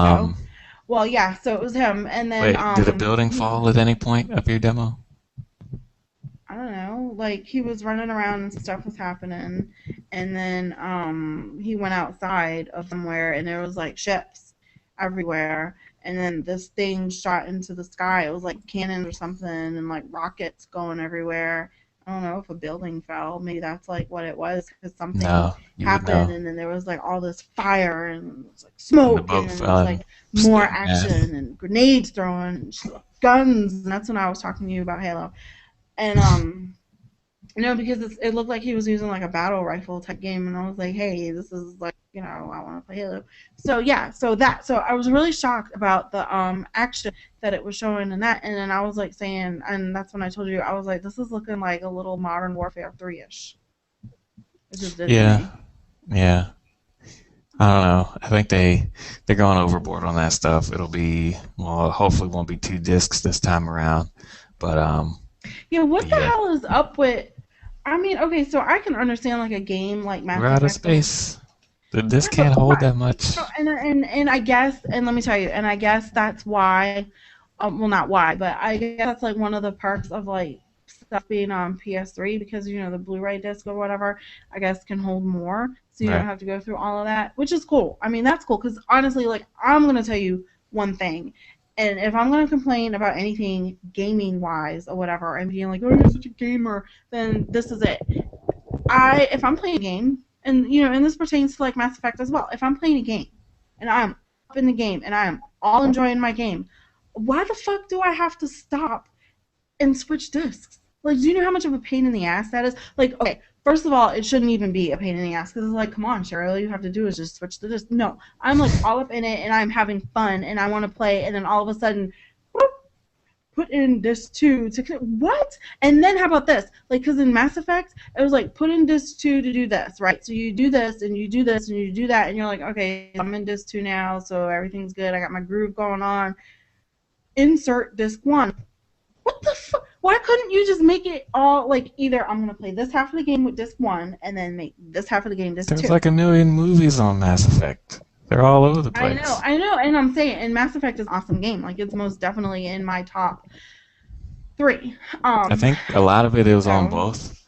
Oh, Um, well, yeah. So it was him, and then Wait, did a building he, fall at any point of your demo? I don't know, like he was running around and stuff was happening, and then he went outside of somewhere, and there was like ships everywhere, and then this thing shot into the sky. It was like cannons or something, and like rockets going everywhere. I don't know if a building fell. Maybe that's like what it was because something No, you would happened, know. and then there was like all this fire and it was like And the smoke, and boat then there fell was and like was more getting mad. action and grenades throwing, and guns, and that's when I was talking to you about Halo. And no, because it looked like he was using like a battle rifle type game, and I was like, hey, this is like, I want to play Halo. So yeah, so I was really shocked about the action that it was showing in that, and then I was like saying, and that's when I told you I was like, this is looking like a little Modern Warfare 3ish. It just did to Yeah, me. yeah. I don't know. I think they're going overboard on that stuff. It'll be well, hopefully won't be two discs this time around. But Yeah, what the yeah, hell is up with? I mean, okay, so I can understand like a game like we're Mass out of Effect or space. The disc right, but can't hold why? that much. And I guess, and let me tell you, and I guess that's why. Well, not why, but I guess that's like one of the perks of like stuff being on PS3 because the Blu-ray disc or whatever I guess can hold more, so you don't Right. have to go through all of that, which is cool. I mean, that's cool because honestly, like I'm gonna tell you one thing, and if I'm gonna complain about anything gaming wise or whatever, and being like, oh, you're such a gamer, then this is it. If I'm playing a game, and and this pertains to like Mass Effect as well. If I'm playing a game, and I'm up in the game, and I am all enjoying my game, why the fuck do I have to stop and switch discs? Like, do you know how much of a pain in the ass that is? Like, okay, first of all, it shouldn't even be a pain in the ass because it's like, come on, Cheryl, all you have to do is just switch the disc. No, I'm like all up in it, and I'm having fun, and I want to play, and then all of a sudden, put in this 2 to what? And then how about this? Like, because in Mass Effect, it was like put in this 2 to do this, right? So you do this and you do this and you do that, and you're like, okay, I'm in disc 2 now, so everything's good. I got my groove going on. Insert disc 1. What the fuck? Why couldn't you just make it all like either I'm gonna play this half of the game with disc 1 and then make this half of the game disc There's 2? like a million movies on Mass Effect. They're all over the place. I know, and I'm saying, and Mass Effect is an awesome game. Like it's most definitely in my top 3. I think a lot of it is on So both,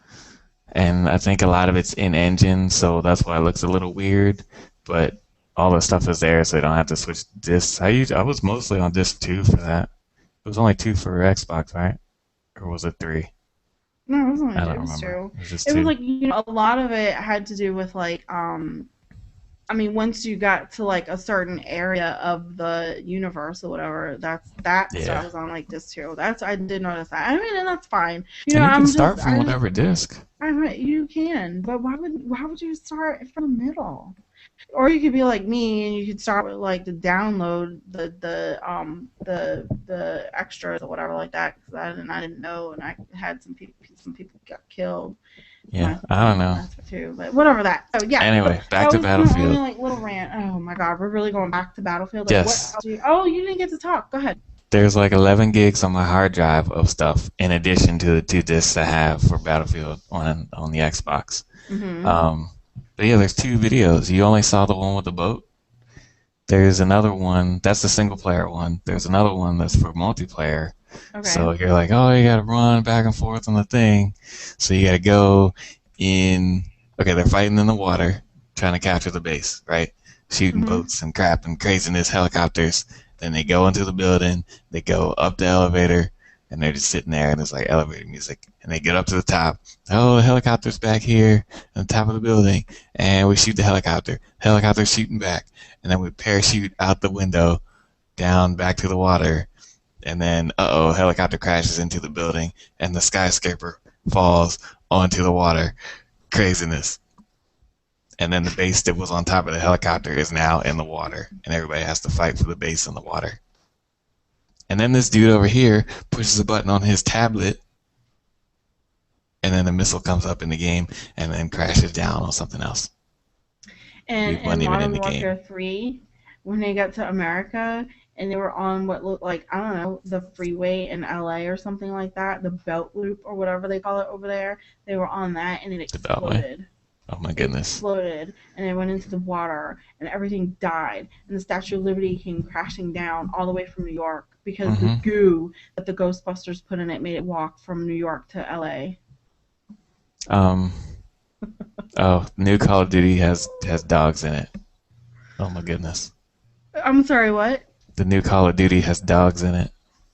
and I think a lot of it's in engine, so that's why it looks a little weird. But all the stuff is there, so you don't have to switch discs. I was mostly on disc 2 for that. It was only 2 for Xbox, right? Or was it 3? no, it was only I don't it was remember. 2. It was just It was 2. like a lot of it had to do with like I mean, once you got to like a certain area of the universe or whatever, that stuff Yeah. was on like disc 2. That's I did notice that. I mean, and that's fine. And you can I'm start just from I just whatever disc. I mean, you can, but why would you start from the middle? Or you could be like me and you could start with like the download the extras or whatever like that because I didn't know and I had some people got killed in Yeah, I don't know. Mass Effect too, but whatever that. So yeah, so Anyway, back that to was my only Battlefield. like little rant. Oh my god, we're really going back to Battlefield. Like what Yes, else? Oh, you didn't get to talk. Go ahead. there's like 11 gigs on my hard drive of stuff in addition to the 2 discs I have for Battlefield on the Xbox. Mhm. Um, but yeah, there's 2 videos. You only saw the one with the boat. There's another one, that's the single player one. There's another one that's for multiplayer. Okay. So you're like, oh, you gotta run back and forth on the thing. So you gotta go in. Okay, they're fighting in the water, trying to capture the base, right? Shooting Mhm. boats and crap and craziness, helicopters. Then they go into the building, they go up the elevator, and they're just sitting there, and it's like elevator music. And they get up to the top. Oh, the helicopter's back here on the top of the building, and we shoot the helicopter. Helicopter's shooting back, and then we parachute out the window down back to the water, and then helicopter crashes into the building, and the skyscraper falls onto the water. Craziness. And then the base that was on top of the helicopter is now in the water, and everybody has to fight for the base in the water. And then this dude over here pushes a button on his tablet, and then the missile comes up in the game, and then crashes down on something else. We And weren't in even in Modern the game. Warfare 3, when they got to America and they were on what looked like, I don't know, the freeway in LA or something like that, the belt loop or whatever they call it over there, they were on that and it The Beltway. exploded. Oh my It goodness. exploded and it went into the water and everything died and the Statue of Liberty came crashing down all the way from New York because the Mm-hmm. goo that the Ghostbusters put in it made it walk from New York to LA. Um. Oh, new Call of Duty has dogs in it. Oh my goodness. I'm sorry, what? The new Call of Duty has dogs in it.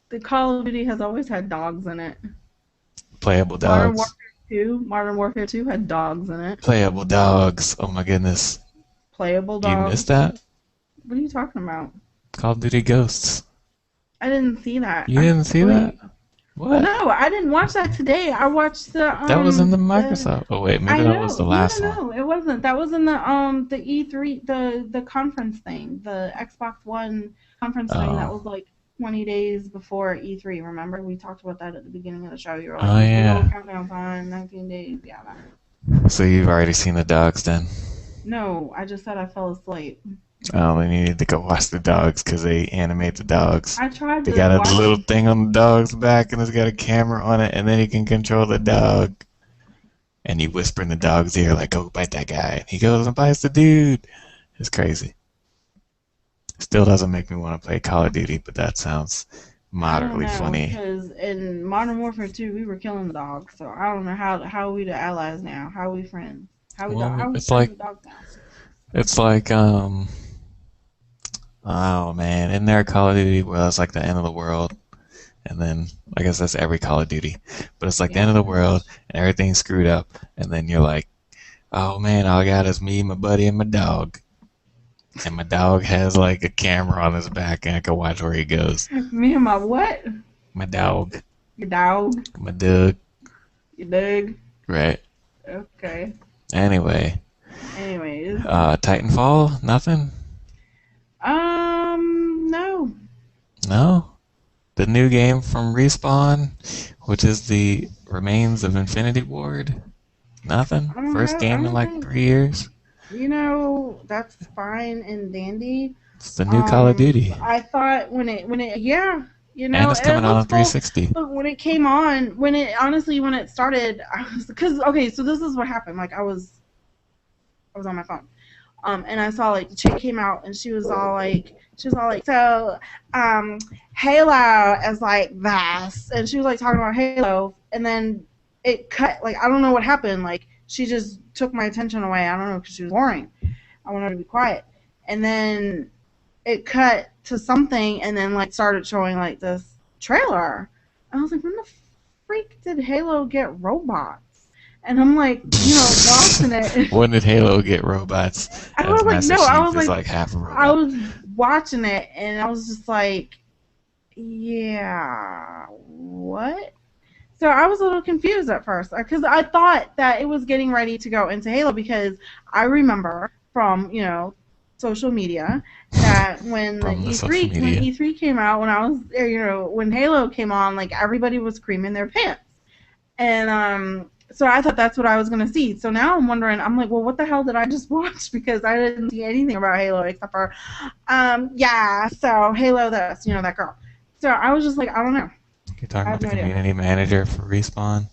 The Call of Duty has always had dogs in it. Playable Modern dogs. Warfare 2, Modern Warfare 2 had dogs in it. Playable dogs. Oh my goodness. Playable You missed dogs. that? What are you talking about? Call of Duty Ghosts. I didn't see that. You didn't see that? Wait. What? No, I didn't watch that today. I watched That was in the the Microsoft. Oh wait, maybe I that was know. the No, last no, one. no. It wasn't. That was in the E3 the conference thing, the Xbox One conference thing that Oh. was like 20 days before E3. Remember? We talked about that at the beginning of the show. You were like, Oh it's the little yeah. countdown time, 19 days. Yeah, that. So you've already seen the dogs then? No, I just said I fell asleep. Oh, then you need to go watch the dogs because they animate the dogs. I tried They to got a watch little thing on the dog's back and it's got a camera on it, and then you can control the dog. And you whisper in the dog's ear like, "Go bite that guy." And he goes and bites the dude. It's crazy. Still doesn't make me want to play Call of Duty, but that sounds I don't moderately know, funny. because in Modern Warfare 2, we were killing the dogs. So I don't know how are we the allies now? How are we friends? Well, How are we it's friends like with dogs now? it's like oh man, in there Call of Duty where it's like the end of the world, and then I guess that's every Call of Duty, but it's like the Yeah, end of the pretty world much. and everything's screwed up, and then you're like, oh man, all I got is me, my buddy, and my dog. And my dog has like a camera on his back, and I can watch where he goes. Me and my what? My dog, Your dog? my Doug, Your dog? right? Okay. Anyway, Anyways, Titanfall, nothing. no. No, the new game from Respawn, which is the Remains of Infinity Ward. Nothing. First I game in don't like think, 3 years. that's fine and dandy. It's the new Call of So Duty, I thought yeah, and it's it coming out looks on cool. 360. But when it came on, when it started, I was, because, okay, so this is what happened. Like, I was on my phone. And I saw, like, the chick came out and she was all like, so, Halo is like this, and she was like talking about Halo, and then it cut. Like, I don't know what happened. Like, she just took my attention away. I don't know, because she was boring. I wanted her to be quiet, and then it cut to something, and then, like, started showing, like, this trailer. I was like, when the freak did Halo get robots? And I'm like, watching it. When did Halo get robots? I As was like, Master no, Chief is like half a I robot. was watching it, and I was just like, yeah, what? So I was a little confused at first, because I thought that it was getting ready to go into Halo, because I remember from, social media, that when the From the social E3 when media. E3 came out, when I was there, when Halo came on, like, everybody was creaming their pants. And so I thought that's what I was gonna see. So now I'm wondering. I'm like, well, what the hell did I just watch? Because I didn't see anything about Halo except for, yeah. So Halo, this, that girl. So I was just like, I don't know. You're talking I about have the no idea. community manager for Respawn.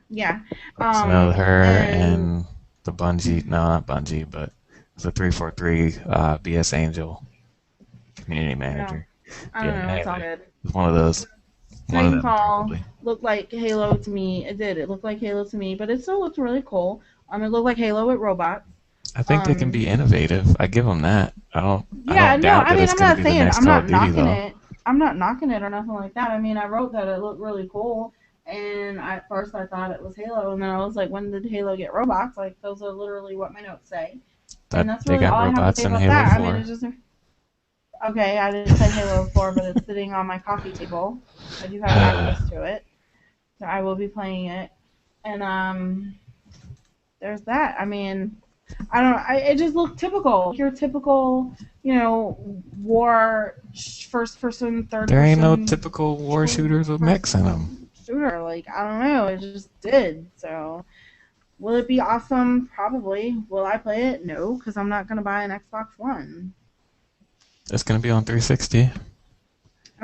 Yeah. So know her And and the Bungie, no, not Bungie, but the 343 BS Angel community no, manager. I don't Yeah, know. It's all anyway, good. it's one of those. One of them, Titanfall probably. looked like Halo to me. It did. It looked like Halo to me, but it still looked really cool. It looked like Halo with robots. I think they can Um, be innovative. I give them that. I Yeah, don't no, doubt I that mean, it's I'm going to not be the saying next I'm Call of not Duty, knocking though. it. I'm not knocking it or nothing like that. I mean, I wrote that it looked really cool, and at first I thought it was Halo, and then I was like, when did Halo get robots? Like, those are literally what my notes say, and That that's they really got all I have to robots say in about Halo that. I mean, 4. it's just okay. I didn't say Halo 4, but it's sitting on my coffee table. I do have access to it, so I will be playing it, and there's that. I mean, I don't know. It just looked typical. Your typical, war, first person, third There ain't no person, typical war shooters with first mechs in person them. shooter. Like, I don't know. It just did. So, will it be awesome? Probably. Will I play it? No, because I'm not going to buy an Xbox One. It's going to be on 360.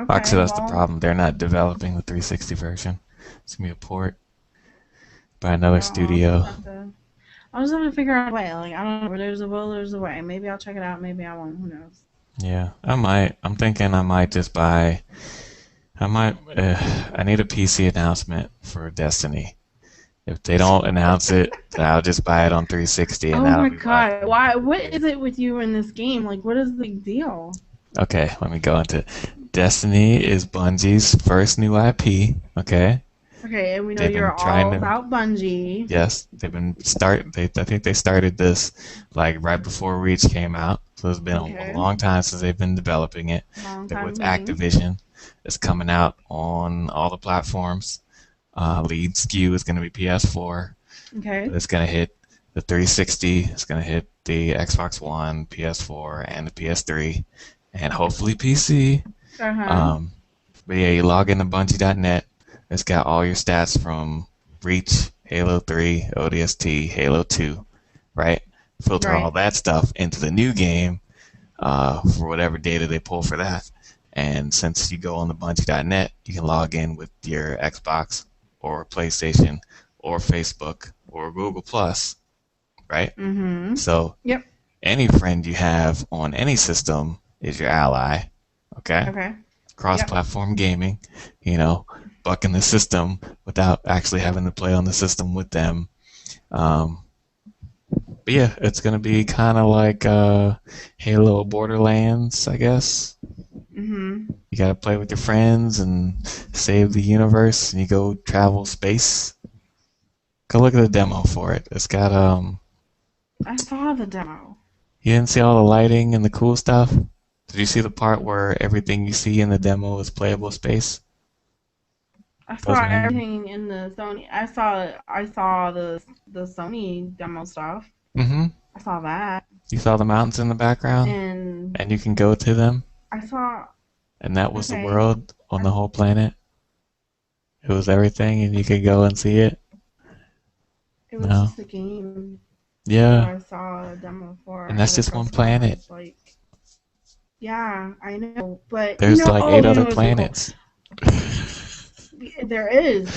Actually, Okay, that's the well, problem. They're not developing the 360 version. It's going to be a port by another well, I'll just studio. have to. I'll just have to figure out a way. Like, I don't know. Where there's a will, there's a way. Maybe I'll check it out. Maybe I won't. Who knows? Yeah, I might. I'm thinking I might just buy. I might. I need a PC announcement for Destiny. If they don't announce it, then I'll just buy it on 360, and Oh that'll my be what I god! play. Why? What is it with you in this game? Like, what is the big deal? Okay, let me go into it. Destiny is Bungie's first new IP. Okay, Okay, and we know they've you're been trying all to. about Bungie. Yes, they've been start. I think they started this like right before Reach came out. So it's been a Okay, long time since they've been developing it. long They're time with coming. Activision. It's coming out on all the platforms. Lead SKU is going to be PS4, Okay. but it's going to hit the 360. It's going to hit the Xbox One, PS4, and the PS3, and hopefully PC. Uh huh. Um, but yeah, you log into Bungie.net. It's got all your stats from Reach, Halo 3, ODST, Halo 2, right? Filter all Right. that stuff into the new game for whatever data they pull for that. And since you go on the Bungie.net, you can log in with your Xbox or PlayStation or Facebook or Google Plus, right? Mm-hmm. So Yep. any friend you have on any system is your ally, okay? Okay. Yep. Cross-platform gaming, you know, bucking the system without actually having to play on the system with them. Um, but yeah, it's gonna be kind of like Halo Borderlands, I guess. Mm-hmm. You gotta play with your friends and save the universe, and you go travel space. Go look at the demo for it. It's got I saw the demo. you didn't see all the lighting and the cool stuff. Did you see the part where everything you see in the demo is playable space? I saw Wasn't in. everything in the Sony. I saw the Sony demo stuff. Mm-hmm. I saw that, You saw the mountains in the background, and and you can go to them. I saw. and that was the Okay. world on the whole planet. It was everything, and you could go and see it. It was No, just a game that yeah, I saw a demo for and at that's a just one press planet. conference. Like, yeah, I know, but There's like oh, eight other what's so cool? planets. There is.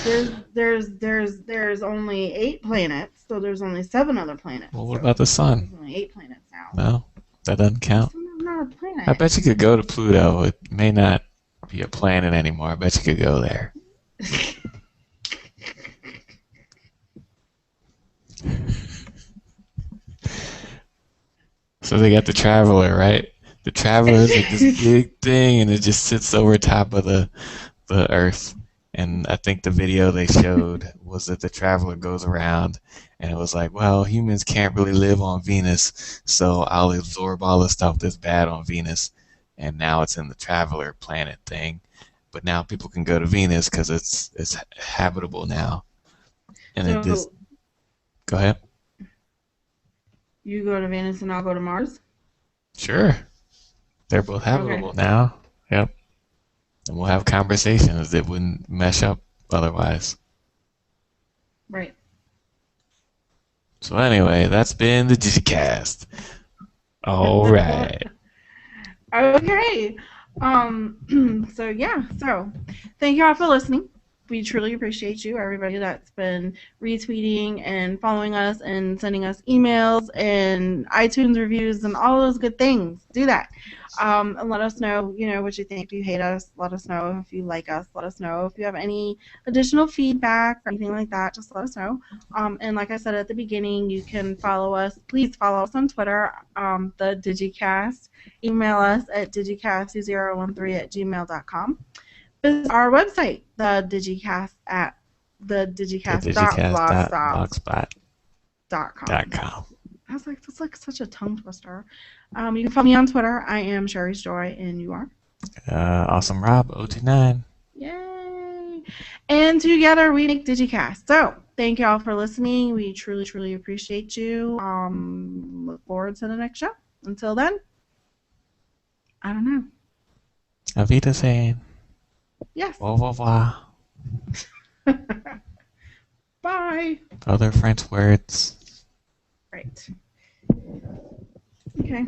There's only 8 planets, so there's only 7 other planets. Well, what about So the sun? there's only 8 planets now. No, that doesn't The count. sun is not a I planet. bet you could go to Pluto. It may not be a planet anymore. I bet you could go there. So they got the Traveler, right? The Traveler is like this big thing, and it just sits over top of the Earth. And I think the video they showed was that the Traveler goes around, and it was like, well, humans can't really live on Venus, so I'll absorb all the stuff that's bad on Venus. And now it's in the Traveler planet thing. But now people can go to Venus because it's habitable now. And it just So go ahead. you go to Venus and I'll go to Mars. Sure, they're both Okay, habitable now. Yep, and we'll have conversations that wouldn't mesh up otherwise. right. So anyway, that's been the Digicast. All right. Okay. So yeah. So thank you all for listening. We truly appreciate you, everybody that's been retweeting and following us and sending us emails and iTunes reviews and all those good things. Do that. And let us know, what you think. If you hate us, let us know. If you like us, let us know. If you have any additional feedback or anything like that, just let us know. And like I said at the beginning, you can follow us. Please follow us on Twitter, the Digicast. Email us at digicast2013@gmail.com. Visit our website, the Digicast at the The digicast.blogspot.com. digicast.blogspot.com. I was like, that's like such a tongue twister. You can follow me on Twitter. I am Sherry's Joy, and you are. Awesome Rob 029. Yay! And together we make Digicast. So thank you all for listening. We truly, truly appreciate you. Look forward to the next show. Until then, I don't know. Auf Wiedersehen. Yes. Au revoir. Bye. Other French words. Right. Okay.